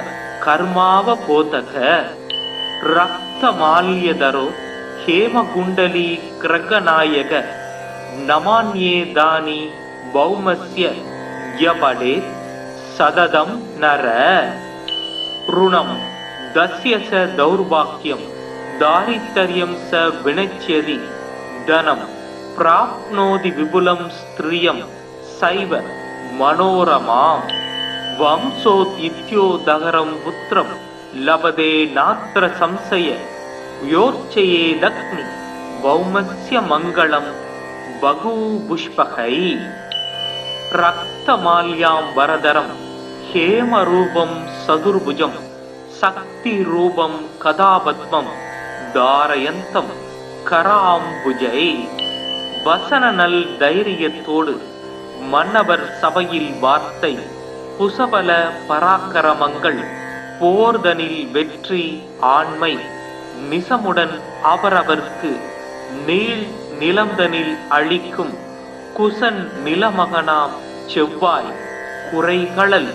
कर्मावबोधक। रक्तमाल्यधरो हेमकुण्डली क्रगनायक नमान्ये दानि भौमस्य यपडे सददं नर। ऋणं दस्य स दौर्भाग्यं दारिद्र्यं स विनश्यति धनं प्राप्नोति विपुलं स्त्रियं सैव मनोरमाम्। वंशोदित्योदहरं पुत्रं लभते नात्र संशय योर्चयेदग्नि भौमस्य मंगलं बहुपुष्पकै। रक्तमाल्याम्बरधरं हेमरूपं सदुर्भुजं शक्तिरूपं कदापद्मं धारयन्तं कराम्बुजै। வசனநல் தைரியத்தோடு மன்னவர் சபையில் வார்த்தை புசபல பராக்கிரமங்கள் போர்தனில் வெற்றி ஆண்மை நிசமுடன் அவரவர்க்கு நீள் நிலந்தனில் அழிக்கும் குசன் நிலமகனாம் செவ்வாய் குறைகளல்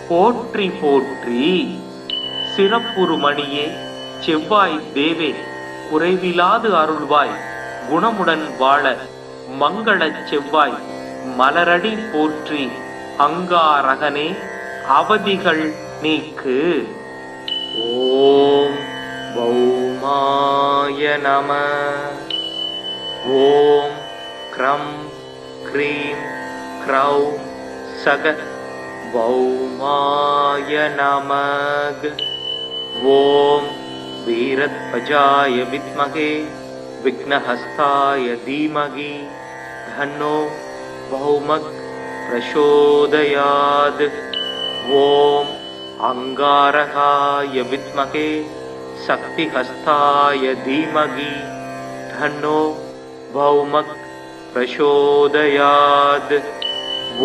போற்றி போற்றி। சிறப்புறுமணியே செவ்வாய் தேவே குறைவிலாது அருள்வாய் குணமுடன் வாழ மங்களச் செவ்வாய் மலரடி போற்றி அங்காரகனே அவதிகள் நீக்கு। ஓம் பௌமாய நம। ஓம் க்ரம் க்ரீம் க்ரௌம் சக பௌமாய நமக। ஓம் வீரத்வஜாய வித்மகே विघ्नहस्ताय धीमहि तन्नो भौमः प्रचोदयात्। ओम अंगारकाय विद्महे शक्तिहस्ताय धीमहि तन्नो भौमः प्रचोदयात्।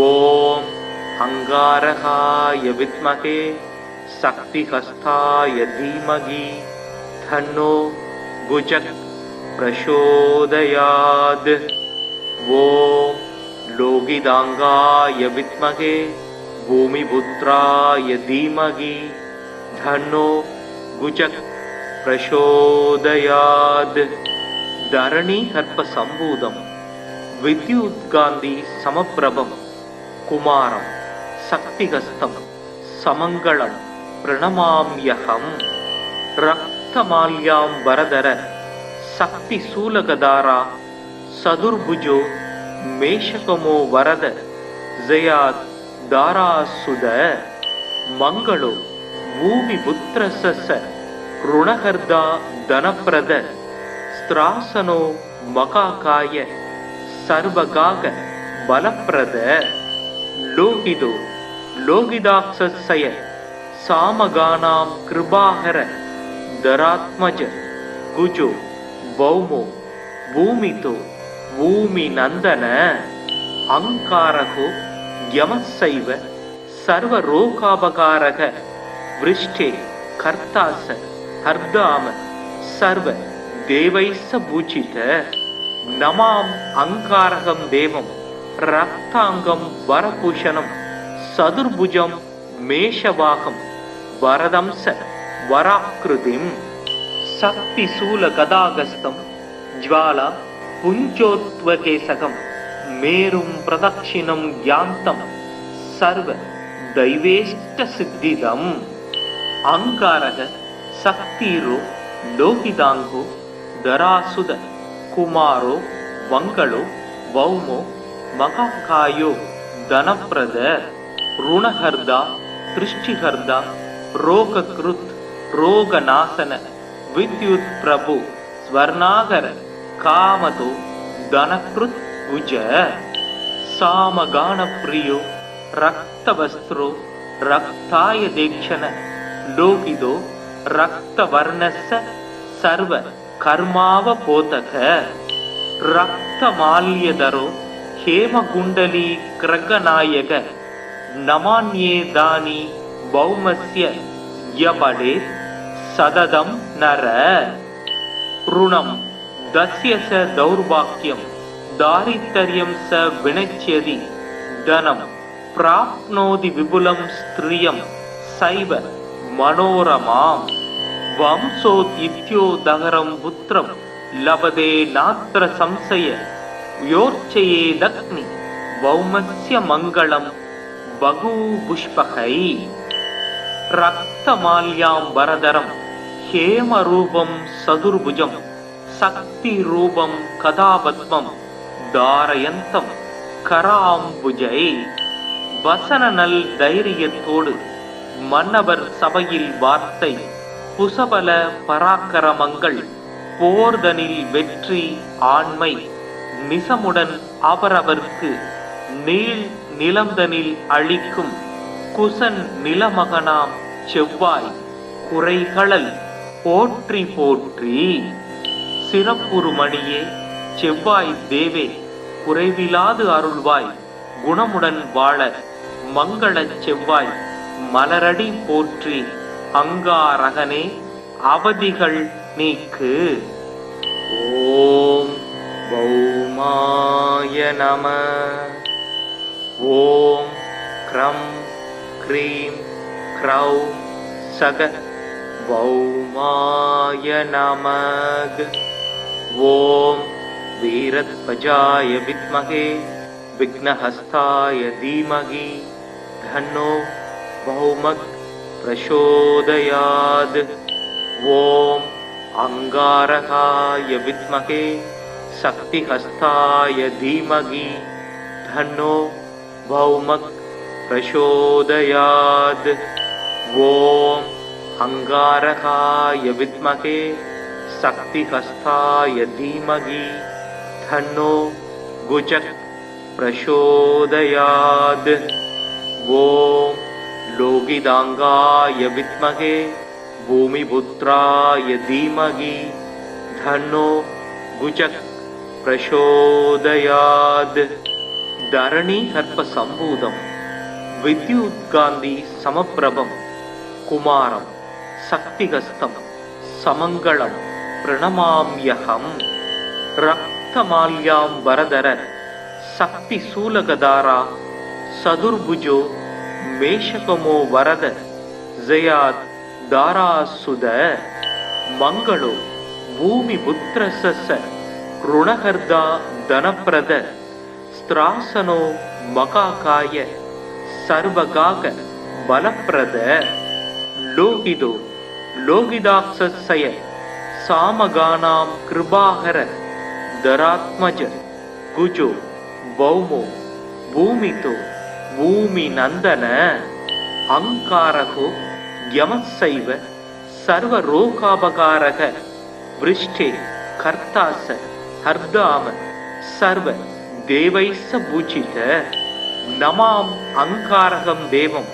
ओम अंगारकाय विद्महे शक्तिहस्ताय धीमहि तन्नो गुजः प्रचोदयात्। ओम लोगिदांगाय विद्महे भूमिपुत्राय धीमहि धन्नो गुजः प्रचोदयात् धरणी हर्प संभूतम विद्युत्कान्ति समप्रभम कुमारं शक्तिहस्तं समङ्गलं प्रणमाम्यहं रक्तमाल्याम्बरधर शक्तिशूलगदारा सदुर्भुजो मेषकमो वरद जयात् दारासुद मंगलो भूमिपुत्रस्य ऋणहर्दा धनप्रद स्त्रासनो मकाकाय सर्वगाग बलप्रद लोहितो लोहिदाक्षस्य सामगानां कृपाहर दरात्मज गुजो भौमो भूमितो भूमिनन्दन अंकारको यमस्सैव सर्वरोगापकारः वृष्टे कर्तास हर्दाम सर्व देवैस्स पूजित नमाम अंकारकं देवं रक्तांगं वरभूषणं सदुर्भुजं मेषवाहं वरदंस वराकृतिं शक्तिशूलगदागस्तं ज्वाला पुञ्जोत्वकेशकं मेरुं प्रदक्षिणं यान्तं सर्व दैवेष्टसिद्धिदम् अंकारः शक्तिरो लोहितांगो दरासुद कुमारो मंगलो भौमो महाकायो धनप्रद ऋणहर्दा दृष्टिहर्दा रोगकृत रोगनाशन विद्युत् प्रभु स्वर्णागर कामतो धनकृत भुज सामगान प्रियो रक्तवस्त्रो रक्ताय दीक्षण लोहितो रक्तवर्णस्य सर्व कर्मावपोतक रक्तमाल्यधरो हेमकुण्डली क्रगनायक नमान्ये दानि भौमस्य यपडे सददं नर ऋणं दस्य स दौर्भाग्यं दारिद्र्यं स विनश्यति धनं प्राप्नोति विपुलं स्त्रियं सैव मनोरमां वंशोदित्योदहरं पुत्रं लभते नात्र संशय योर्चयेदग्नि भौमस्य मङ्गलं बहुपुष्पकै रक्तमाल्याम्बरधरं हेमरूपं सदुर्भुजं शक्तिरूपं कदापद्मं धारयन्तं कराम्बुजै வசனநல் தைரியத்தோடு மன்னவர் சபையில் வார்த்தை புசபல பராக்கிரமங்கள் போர்தனில் வெற்றி ஆண்மை நிசமுடன் அவரவர்க்கு நீள் நிலந்தனில் அளிக்கும் குசன் நிலமகனாம் செவ்வாய் குறைகளல் போற்றி போற்றி சிறப்புறுமணியே செவ்வாய் தேவே குறைவிலாது அருள்வாய் குணமுடன் வாழ மங்கள செவ்வாய் மலரடி போற்றி அங்காரகனே அவதிகள் நீக்கு. ஓம் பௌமாய நம. ஓம் க்ரம் க்ரீம் க்ரௌம் சக பௌமாய நமக. ஓம் வீரத்வஜாய வித்மகே विघ्नहस्ताय धीमहि धन्नो भौमः प्रचोदयात्. ओम अंगारकाय विद्महे शक्तिहस्ताय धीमहि धन्नो भौमः प्रचोदयात्. ओम अंगारकाय विद्महे शक्तिहस्ताय धीमहि धन्नो गुजः प्रचोदयात्. ओम लोगिदांगाय विद्महे भूमिपुत्राय धीमहि धन्नो गुजः प्रचोदयात्. धरणी हर्प संभूतं विद्युत्कान्ति समप्रभं कुमारं शक्तिहस्तं समङ्गलं प्रणमाम्यहं. रक्तमाल्याम्बरधर சக்தி சூலகதாரா சதுர்புஜோ மேஷகமோ வரத ஜயாத் தாராசுத மங்களோ பூமி புத்திரச ருணகர்தா தனப்பிரத ஸ்திராசனோ மகாகாய சர்வகாக பலப்பிரத லோகிதோ லோகிதாக்ஷய சாமகானாம் கிருபாகர தராத்மஜ குஜோ பௌமோ பூமிதோ பூமி நந்தன அங்காரகோ யமசைவ சர்வரோகாபகாரக விருஷ்டே கர்த்தாச ஹர்தாம சர்வ தேவைஸ்ஸ பூஜித நமாம் அங்காரகம் தேவம்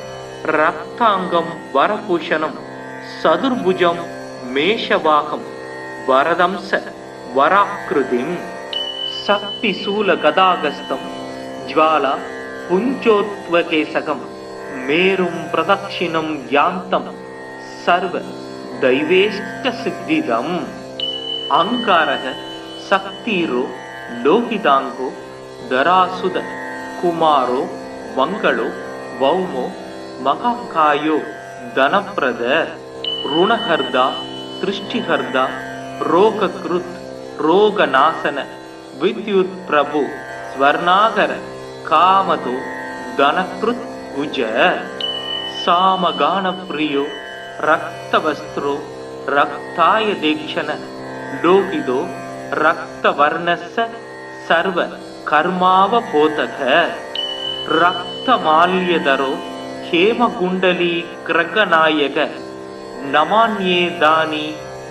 ரக்தாங்கம் வரபூஷணம் சதுர்புஜம் மேஷவாகம் வரதம்ச வராக்கிருதிம் சக்தி சூல கதாகஸ்தம் ஜ்வாலா புஞ்சோத்வகேசகம் மேரும் பிரதக்ஷிணம் யாந்தம் சர்வ தைவேஷ்ட சித்திதம் அங்காரக சக்திரோ லோகிதாங்கோ தராசுத குமாரோ மங்களோ வௌமோ மகாகாயோ தனப்பிரத ருணஹர்தா திருஷ்டிஹர்தா ரோகக்ருத் ரோகநாசன வித்யுத் பிரபு ஸ்வர்ணாகர காமதோ தனக்ருத் குஜ சாமகான பிரியோ ரக்தவஸ்திரோ ரக்தாய தேக்ஷண லோகிதோ ரக்தவர்ணஸ்ஸ சர்வ கர்மாவபோதக ரக்தமால்யதரோ ஹேமகுண்டலி கிரகநாயக நமான்யேதானி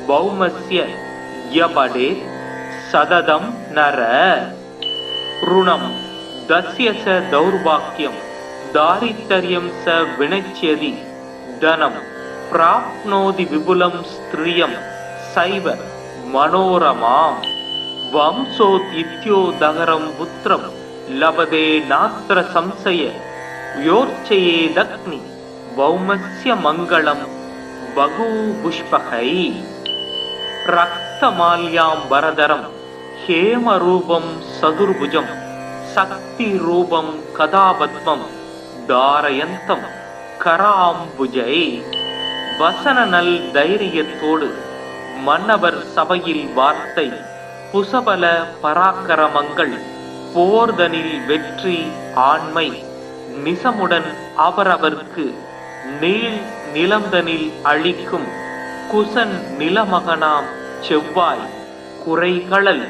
பௌமஸ்ய யபடே சததம் நர ருணம் தஸ்ய ச தௌர்பாக்கியம் தாரித்தர்யம் ச வினச்யதி தனம் பிராப்னோதி விபுலம் ஸ்திரியம் சைவ மனோரமாம் வம்சோத் இத்யோதகரம் புத்திரம் லபதே நாத்திர சம்சய யோர்ச்சயேதக்னி பௌமஸ்ய மங்களம் பகு புஷ்பகை ரக்தமால்யாம் வரதரம் ஹேமரூபம் சதுர்புஜம் சக்தி ரூபம் கதாபத்மம் தாரயந்தம் கராம்புஜை வசன நல் தைரியத்தோடு மன்னவர் சபையில் வார்த்தை புசபல பராக்கிரமங்கள் போர்தனில் வெற்றி ஆண்மை நிசமுடன் அவரவர்க்கு நீள் நிலந்தனில் அழிக்கும் குசன் நிலமகனாம் செவ்வாய் குறைகளல்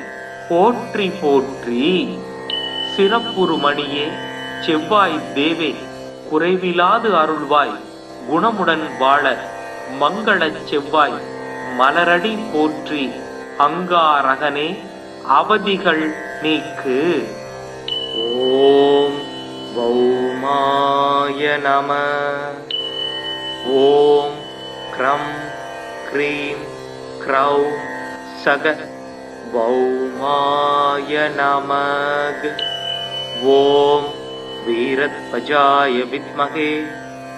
போற்றி போற்றி சிறப்புறுமணியே செவ்வாய் தேவே குறைவிலாது அருள்வாய் குணமுடன் வாழ மங்களச் செவ்வாய் மலரடி போற்றி அங்காரகனே அவதிகள் நீக்கு. ஓம் பௌமாய நம. ஓம் க்ரம் க்ரீம் க்ரௌம் சக பௌமாய நமக. ஓம் வீரத்வஜாய வித்மகே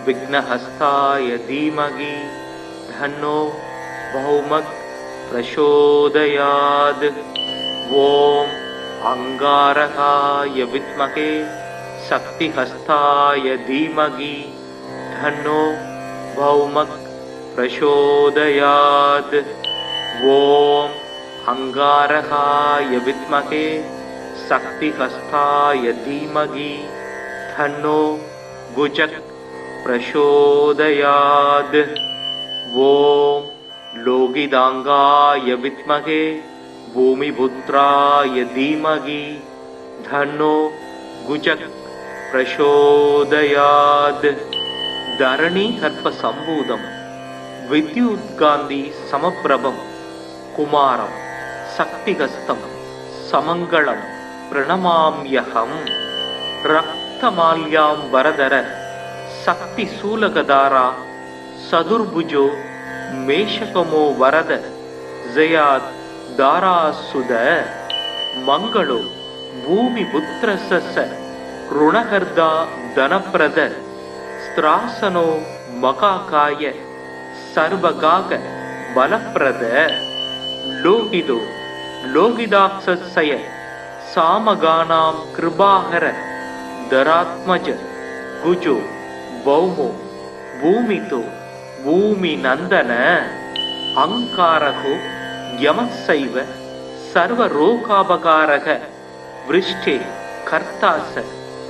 விக்னஹஸ்தாய தீமகி தன்னோ பௌமக் பிரசோதயாத். ஓம் அங்காரகாய வித்மகே சக்திஹஸ்தாய தீமகி தன்னோ பௌமக் பிரசோதயாத். ஓம் அங்காரகாய வித்மகே சக்திஹஸ்தாய தீமகி தன்னோ குஜக் பிரசோதயாத். ஓம் லோகிதாங்காய வித்மகே பூமிபுத்ராய தீமகி தன்னோ குஜக் பிரசோதயாத். தரணி கர்ப்ப சம்பூதம் வித்யுத்காந்தி சமப்பிரபம் குமாரம் சக்திகஸ்தம் சமங்களம் பிரணமாம்யகம். ரக்தமால்யாம் வரதர சக்தி சூலகதாரா சதுர்புஜோ மேஷகமோ வரத ஜயாத் தாராசுத. மங்களோ பூமி புத்திரச ருணகர்தா தனப்பிரத ஸ்திராசனோ மகாகாய சர்வகாக பலப்பிரத. லோகிதோ லோகிதாக்ஷய सामगानां कृपाहर धरात्मज गुजो भौमो भूमितो भूमिनन्दन अंकारको यमस्सैव सर्वरोगापकारः वृष्टे कर्तास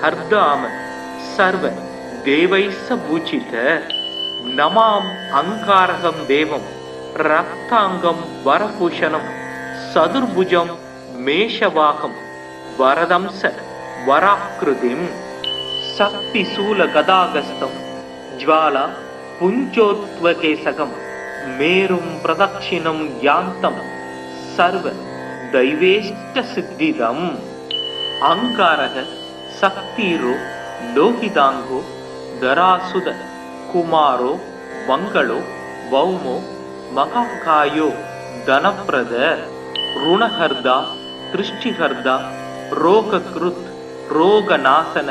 हर्दाम सर्व देवैस्स पूजित नमाम अंकारकं देवं रक्तांगं वरभूषणं सदुर्भुजं मेषवाहं वरदंस वराकृतिं शक्तिशूलगदागस्तं ज्वाला पुञ्जोत्वकेशकं मेरुं प्रदक्षिणं यान्तं सर्व दैवेष्टसिद्धिदम् अंकारः शक्तिरो लोहितांगो धरासुद कुमारो मंगलो भौमो महाकायो धनप्रद ऋणहर्दा दृष्टिहर्दा रोगकृत रोगनाशन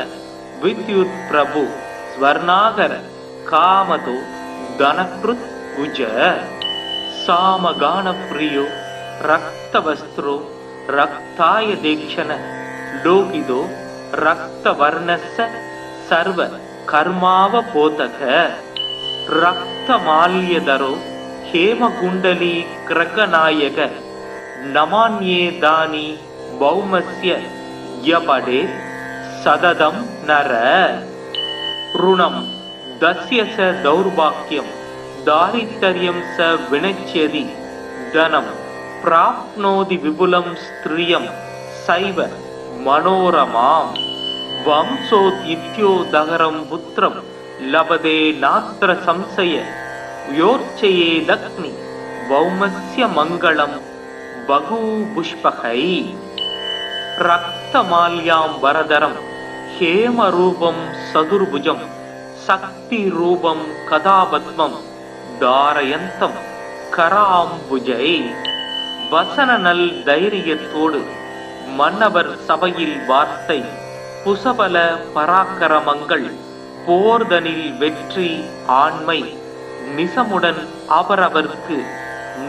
विद्युत प्रभु स्वर्णागर कामतो धनकृत भुज सामगान प्रियो रक्तवस्त्रो रक्ताय दीक्षण लोकिदो रक्तवर्णस्य सर्व कर्मावबोधक रक्तमाल्यधरो हेमकुण्डली क्रगनायक नमान्ये दानि भौमस्य यपडे सददं नर ऋणं दस्य स दौर्भाग्यं दारिद्र्यं स विनश्यति धनं प्राप्नोति विपुलं स्त्रियं सैव मनोरमां वंशोद्यित्योदहरं पुत्रं लभते नात्र संशय योर्चयेदग्नि भौमस्य मङ्गलं बहुपुष्पकै रक्तमाल्यां वरदरं हेमरूपं सदुर्भुजं शक्तिरूपं कदापद्मं धारयन्तं कराम्बुजै வசனநல் தைரியத்தோடு மன்னவர் சபையில் வார்த்தை புசபல பராக்கிரமங்கள் போர்தனில் வெற்றி ஆண்மை நிசமுடன் அவரவர்க்கு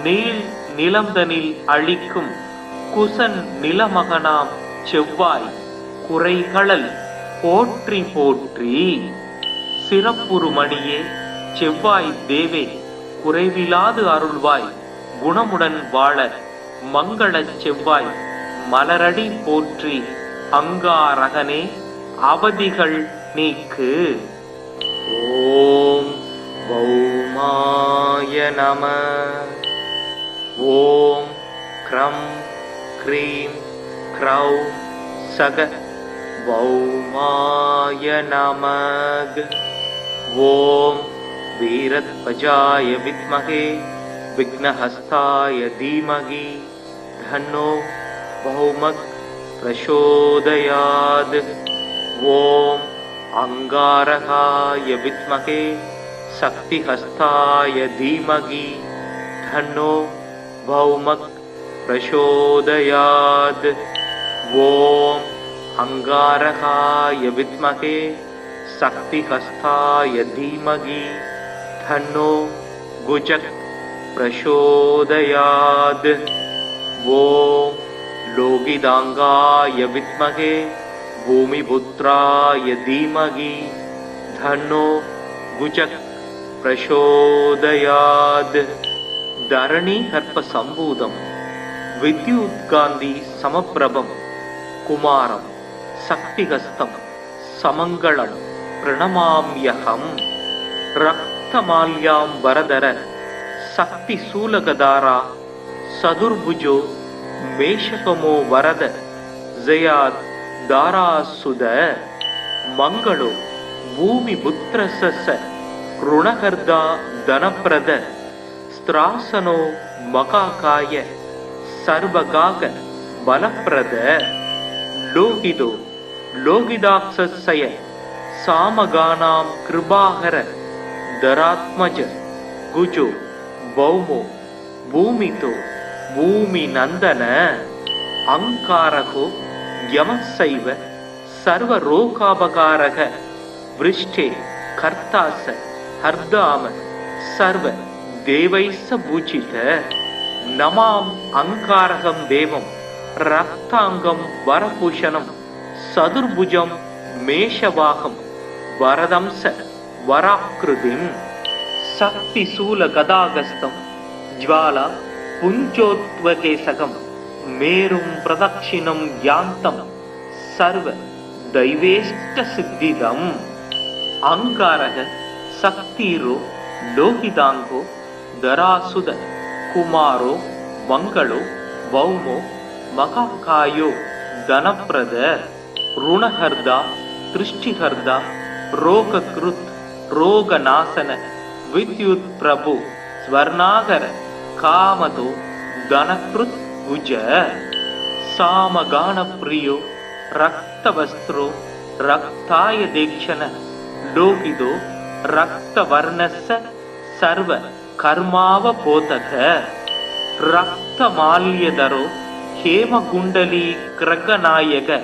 நீள் நிலந்தனில் அளிக்கும் குசன் நிலமகனாம் செவ்வாய் குறைகளல் போற்றி போற்றி சிறப்புறுமணியே செவ்வாய் தேவே குறைவிலாது அருள்வாய் குணமுடன் வாழ மங்கள செவ்வாய் மலரடி போற்றி அங்காரகனே அவதிகள் நீக்கு. ஓம் பௌமாய நம. ஓம் க்ரம் க்ரீம் க்ரௌம் சக பௌமாய நமக. ஓம் வீரத்வஜாய வித்மகே विघ्नहस्ताय धीमहि धन्नो बहुमत् प्रचोदयात्. ओम अंगारकाय विद्महे शक्तिहस्ताय धीमहि धन्नो बहुमत् प्रचोदयात्. ओम अंगारकाय विद्महे शक्तिहस्ताय धीमहि धन्नो गुजक प्रचोदयात्. ओम लोगिदांगाय विद्महे भूमिपुत्राय धीमहि धन्नो गुजक प्रचोदयात्. धरणी हर्प संभूतं विद्युत्कान्ति समप्रभं कुमारं शक्तिहस्तं समङ्गलं प्रणमाम्यहं. रक्तमाल्यां वरदर शक्ति शूलगदारा सदुर्भुजो मेषकमो वरद जयाद दारासुद मंगलो भूमि पुत्रसस ऋणहर्दा धनप्रद स्त्रासनो मकाकाय सर्वगाग बलप्रद लोहितो लोहिदाक्षसय सामगानां कृपाहर धरात्मज गुजो भौमो भूमितो भूमिनन्दन अंकारको यमस्सैव सर्वरोगापकारः वृष्टे कर्तास हर्दाम सर्व देवैस्स पूजित नमाम अंकारकं देवं ரக்தாங்கம் வரபூஷணம் சதுர்புஜம் மேஷவாகம் வரதம்ச வராக்ருதிம் சக்தி சூல கதாகஸ்தம் ஜ்வாலா புஞ்சோத்வகேசகம் மேரும் பிரதக்ஷிணம் யாந்தம் சர்வ தைவேஷ்ட சித்திதம் அங்காரக சக்திரோ லோகிதாங்கோ தராசுத குமாரோ மங்களோ வௌமோ மகாகாயோ தனப்பிரத ருணஹர்தா திருஷ்டிஹர்தா ரோகக்ருத் ரோகநாசன வித்யுத் பிரபு ஸ்வர்ணாகர காமதோ தனக்ருத் குஜ சாமகான பிரியோ ரக்தவஸ்திரோ ரக்தாய தேக்ஷண லோகிதோ ரக்தவர்ணஸ்ஸ சர்வ கர்மாவ போதக ரக்தமால்யதரோ ஹேமகுண்டலி கிரகநாயக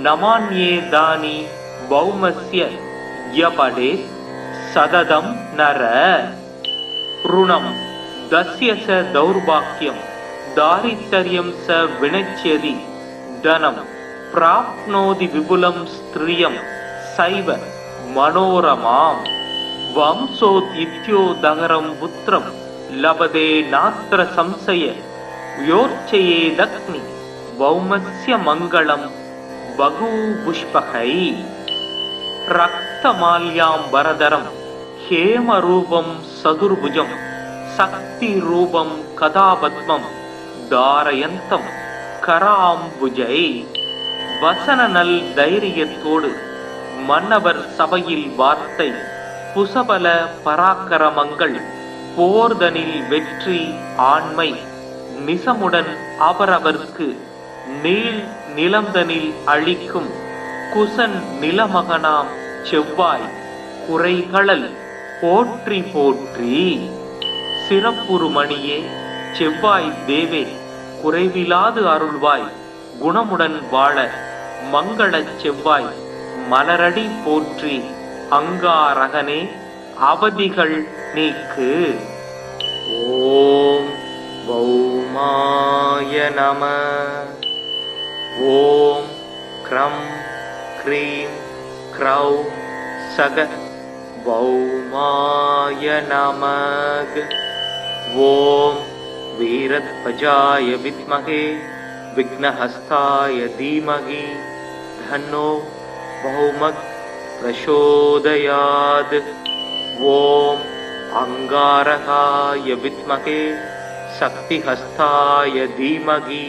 நமான்யேதானி பௌமஸ்ய யபடே சததம் நர ருணம் தஸ்ய ச தௌர்பாக்யம் தாரித்தர்யம் ச வினச்யதி தனம் பிராப்னோதி விபுலம் ஸ்திரியம் சைவ மனோரமாம் வம்சோத் இத்யோதகரம் புத்திரம் லபதே நாத்திர சம்சய யோர்ச்சயேதக்னி பௌமஸ்ய மங்களம் பகூபுஷ்பகை ரக்தமால்யாம் வரதரம் ஹேமரூபம் சதுர்புஜம் சக்தி ரூபம் கதாபத்மம் தாரயந்தம் கராம்புஜை வசன நல் தைரியத்தோடு மன்னவர் சபையில் வார்த்தை புசபல பராக்கிரமங்கள் போர்தனில் வெற்றி ஆண்மை நிசமுடன் அவரவர்க்கு நீள் நிலந்தனில் அழிக்கும் குசன் நிலமகனாம் செவ்வாய் குறைகளல் போற்றி போற்றி சிறப்புறுமணியே செவ்வாய் தேவே குறைவிலாது அருள்வாய் குணமுடன் வாழ மங்களச் செவ்வாய் மலரடி போற்றி அங்காரகனே அவதிகள் நீக்கு. ஓம் பௌமாய நம. ஓம் க்ரம் க்ரீம் க்ரௌ சக பௌமாய நமக. ஓம் வீரத்வஜாய வித்மகே விக்னஹஸ்தாய தீமகி தன்னோ பௌமக் பிரசோதயாத். ஓம் அங்காரகாய வித்மகே சக்திஹஸ்தாய தீமகி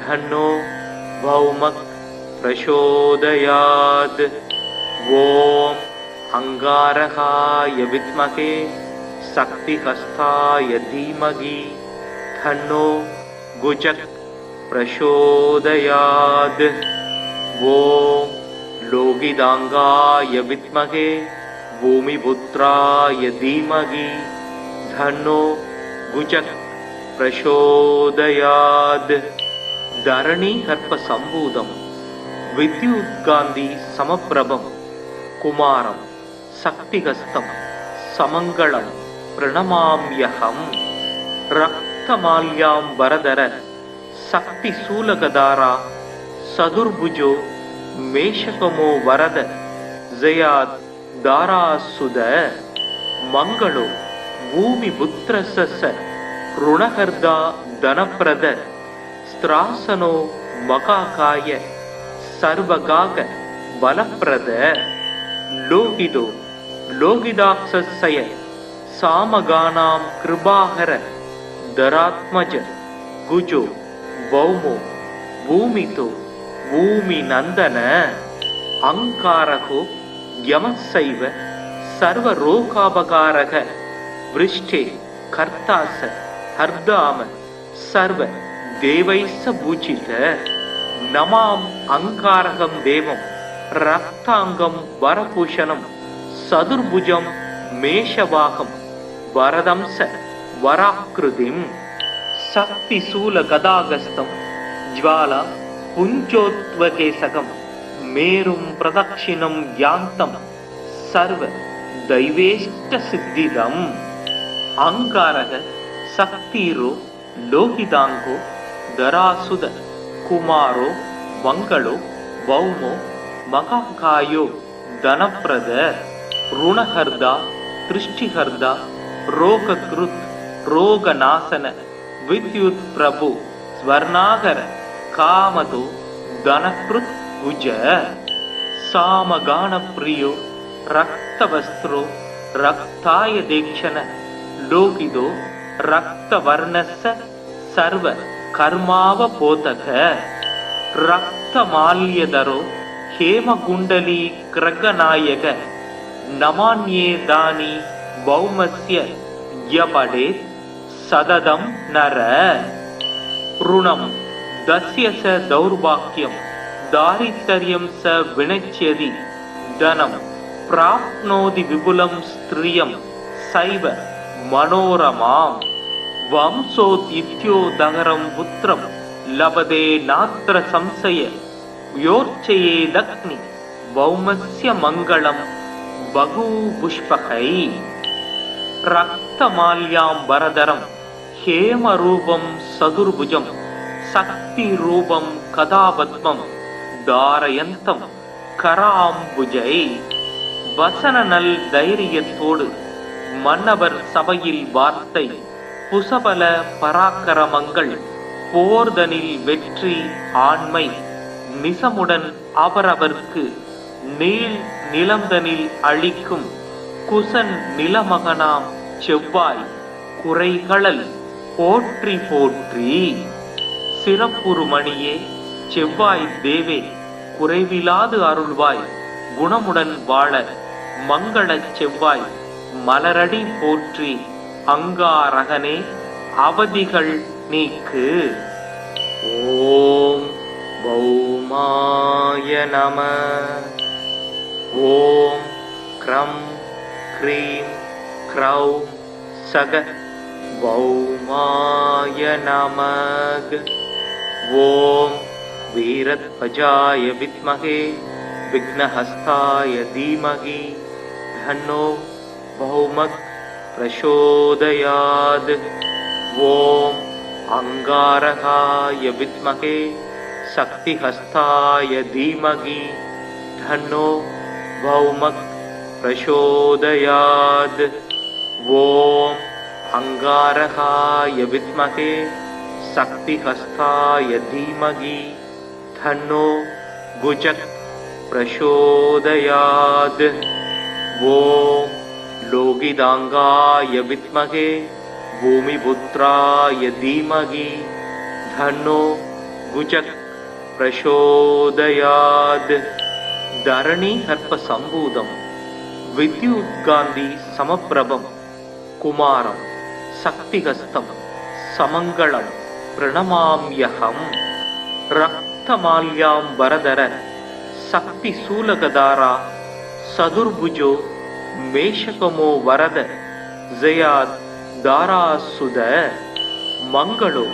தன்னோ பௌமக் பிரசோதயாத். ஓம் அங்காரகாய வித்மகே சக்திஹஸ்தாய தீமகி தன்னோ குஜக் பிரசோதயாத். ஓம் லோகிதாங்காய வித்மகே பூமிபுத்ராய தீமகி தன்னோ குஜக் பிரசோதயாத். தரணி கற்ப சம்பூதம் வித்யுத்காந்தி சமப்பிரபம் குமாரம் சக்திஹஸ்தம் சமங்களம் பிரணமாம்யஹம். ரக்தமால்யாம் வரதர சக்தி சூலகதாரா சதுர்புஜோ மேஷகமோ வரத ஜயாத் தாராசுத. மங்களோ பூமி புத்திரச ருணகர்தா தனப்பிரத ஸ்திராசனோ மகாகாய சர்வகாக பலப்பிரத. லோகிதோ லோகிதாக்ஷய சாமகானாம் கிருபாகர தராத்மஜ குஜோ பௌமோ பூமிதோ பூமி நந்தன. அங்காரகோ யமசைவ சர்வரோகாபகாரக விருஷ்டே கர்த்தாச ஹர்தாம சர்வ தேவைஸ்ஸ பூஜித. நமாம் அங்காரகம் தேவம் ரக்தாங்கம் வரபூஷணம் சதுர்புஜம் மேஷவாகம் வரதம்ச வராக்ருதிம். சக்தி சூல கதாகஸ்தம் ஜ்வாலா புஞ்சோத்வகேசகம் மேரும் பிரதக்ஷிணம் யாந்தம் சர்வ தைவேஷ்ட சித்திதம். அங்காரக சக்திரோ லோகிதாங்கோ தராசுத ಕುಮಾರೋ ಮಂಗಳೋ ಭೌಮೋ ಮಹಾಕಾಯೋ ಧನಪ್ರದ ಋಣಹರ್ದ ದೃಷ್ಟಿಹರ್ದ ರೋಗಕೃತ್ ರೋಗನಾಶನ ವಿದ್ಯುತ್ ಪ್ರಭು ಸ್ವರ್ಣಾಗರ ಕಾಮದು ಧನಕೃತ್ ಭುಜ ಸಾಮಗಾನ ಪ್ರಿಯೋ ರಕ್ತವಸ್ತ್ರೋ ರಕ್ತಾಯ ದೇಕ್ಷಣ ಲೋಕಿದೋ ರಕ್ತವರ್ಣಸ್ಸ ಸರ್ವ ಕರ್ಮಾವಬೋಧಕ ರಕ್ತಮಾಲ್ಯದರೋ ಹೇಮಗುಂಡಲಿ ಕ್ರಗನಾಯಕ ನಮಾನ್ಯೇ ದಾನಿ ಭೌಮಸ್ಯ ಯಪಡೆ ಸದದಂ ನರ ಋಣಂ ದಸ್ಯ ಸ ದೌರ್ಭಾಗ್ಯಂ ದಾರಿದ್ರ್ಯಂ ಸ ವಿನಚ್ಯದಿ ಧನಂ ಪ್ರಾಪ್ನೋದಿ ವಿಪುಲಂ ಸ್ತ್ರಿಯಂ ಸೈವ ಮನೋರಮಾಂ ವಂಶೋದ್ಯುತ್ಯೋದಹರಂ ಪುತ್ರಂ ಲಭತೆ ನಾತ್ರ ಸಂಶಯ ಯೋರ್ಚಯೇದಗ್ನಿ ಭೌಮಸ್ಯ ಮಂಗಳಂ ಬಗೂಪುಷ್ಪಕೈ ರಕ್ತಮಾಲ್ಯಾಂಬರಧರಂ ಹೇಮರೂಪಂ ಸದುರ್ಭುಜಂ சக்திரூபம் கதாபத்மம் தாரயந்தம் கராம்புஜை வசன நல் தைரியத்தோடு மன்னவர் சபையில் வார்த்தை புசபல பராக்கிரமங்கள் போர்தனில் வெற்றி ஆண்மை நிசமுடன் அவரவர்க்கு நீள் நிலந்தனில் அளிக்கும் குசன் நிலமகனாம் செவ்வாய் குறைகளல் போற்றி போற்றி சிறப்புறுமணியே செவ்வாய் தேவே குறைவிலாது அருள்வாய் குணமுடன் வாழ மங்களச் செவ்வாய் மலரடி போற்றி அங்காரகனே அவதிகள் நீக்கு. ஓம் பௌமாய நம. ஓம் க்ரம் க்ரீம் க்ரௌம் சக பௌமாய நமக. ஓம் வீரத்வஜாய வித்மகே விக்னஹஸ்தாய தீமகி தன்னோ பௌமக் பிரசோதயாத். ஓம் அங்காரகாய வித்மகே சக்திஹஸ்தாய தீமகி தன்னோ பௌமக் பிரசோதயாத். ஓம் அங்காரகாய வித்மகே சக்திஹஸ்தாய தீமகி தன்னோ குஜக் பிரசோதயாத். ஓம் லோகிதாங்காய வித்மகே பூமிபுத்ராய தீமகி தன்னோ குஜக் பிரசோதயாத். தரணி கற்ப சம்பூதம் வித்யுத்காந்தி சமப்பிரபம் குமாரம் சக்திஹஸ்தம் சமங்களம் பிரணமாம்யகம். ரக்தமால்யாம்பரதர சக்தி சூலகதாரா சதுர்புஜோ மேஷகமோ வரத ஜயாத் தாராசுத. மங்களோ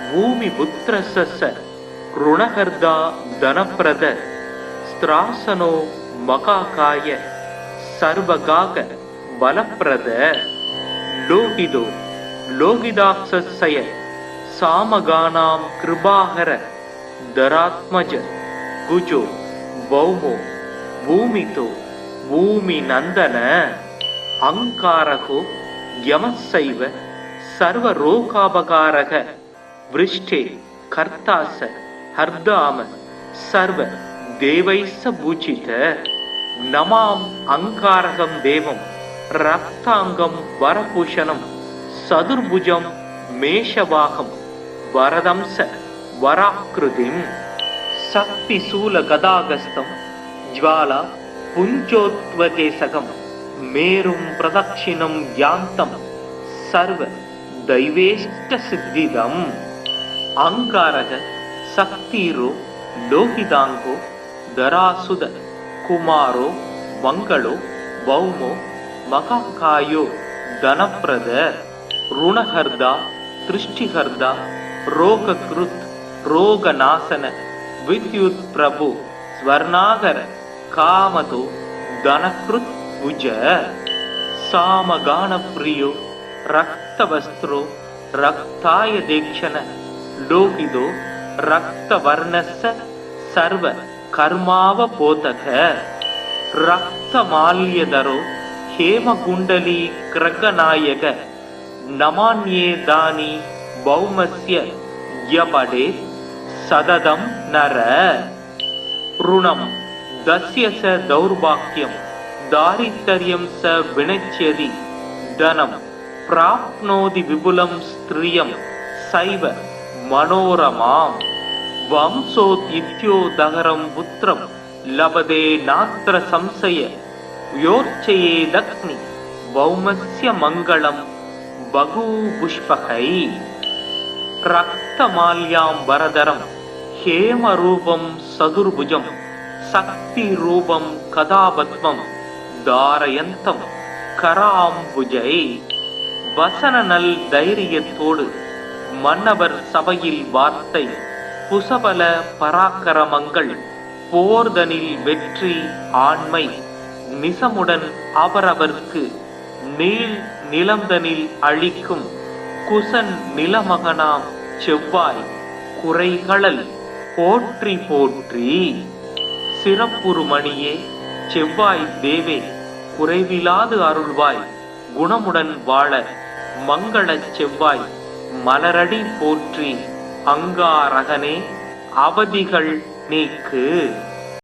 பூமி புத்திரச ருணகர்தா தனப்பிரத ஸ்திராசனோ மகாகாய சர்வகாக பலப்பிரத. லோகிதோ லோகிதாக்ஷய சாமகானாம் கிருபாகர தராத்மஜ குஜோ பௌமோ பூமிதோ பூமி நந்தன. அங்காரகோ யமசைவ சர்வரோகாபகாரக விருஷ்டே கர்த்தாச ஹர்தாம சர்வ தேவைச பூஜித. நமாம் அங்காரகம் தேவம் ரக்தாங்கம் வரபூஷணம் சதுர்புஜம் மேஷவாகம் வரதம்ச வராக்கிருதிம். சக்தி சூல கதாகஸ்தம் ஜ்வாலா புஞ்சோத்வகேசகம் மேரும் பிரதக்ஷிணம் யாந்தம் சர்வ தைவேஷ்ட சித்திதம். அங்காரக சக்திரோ லோகிதாங்கோ தராசுத குமாரோ மங்களோ பௌமோ மகாகாயோ தனப்பிரத ருணஹர்தா திருஷ்டிஹர்தா ரோகக்ருத் ரோகநாசன வித்யுத் பிரபு ஸ்வர்ணாகர காமதோ தனக்ருத் புஜ. சாமகான பிரியோ ரக்தவஸ்திரோ ரக்தாய தேக்ஷண லோகிதோ ரக்த வர்ணஸ்ஸ சர்வ கர்மாவ போதக ரக்த மால்யதரோ ஹேமகுண்டலி கிரகநாயக நமான்யேதானி பௌமஸ்ய யபடே சததம் நர ருணம் தஸ்ய ச தௌர்பாக்யம் தாரித்தர்யம் ச வினச்யதி தனம் பிராப்னோதி விபுலம் ஸ்திரியம் சைவ மனோரமாம் வம்சோத்யுத்யோதகரம் புத்திரம் லபதே நாத்ர சம்சய யோர்ச்சயேதக்னி பௌமஸ்ய மங்களம் பகூபுஷ்பகை ரக்தமால்யாம் வரதரம் ஹேமரூபம் சதுர்புஜம் சக்தி ரூபம் கதாபத்மம் தாரயந்தம் கராம்புஜை வசன நல் தைரியத்தோடு மன்னவர் சபையில் வார்த்தை புசபல பராக்கிரமங்கள் போர்தனில் வெற்றி ஆண்மை நிசமுடன் அவரவர்க்கு நீள் நிலந்தனில் அழிக்கும் குசன் நிலமகனாம் செவ்வாய் குறைகளல் போற்றி போற்றி சிறப்புறுமணியே செவ்வாய் தேவே குறைவிலாது அருள்வாய் குணமுடன் வாழ மங்களச் செவ்வாய் மலரடி போற்றி அங்காரகனே அவதிகள் நீக்கு.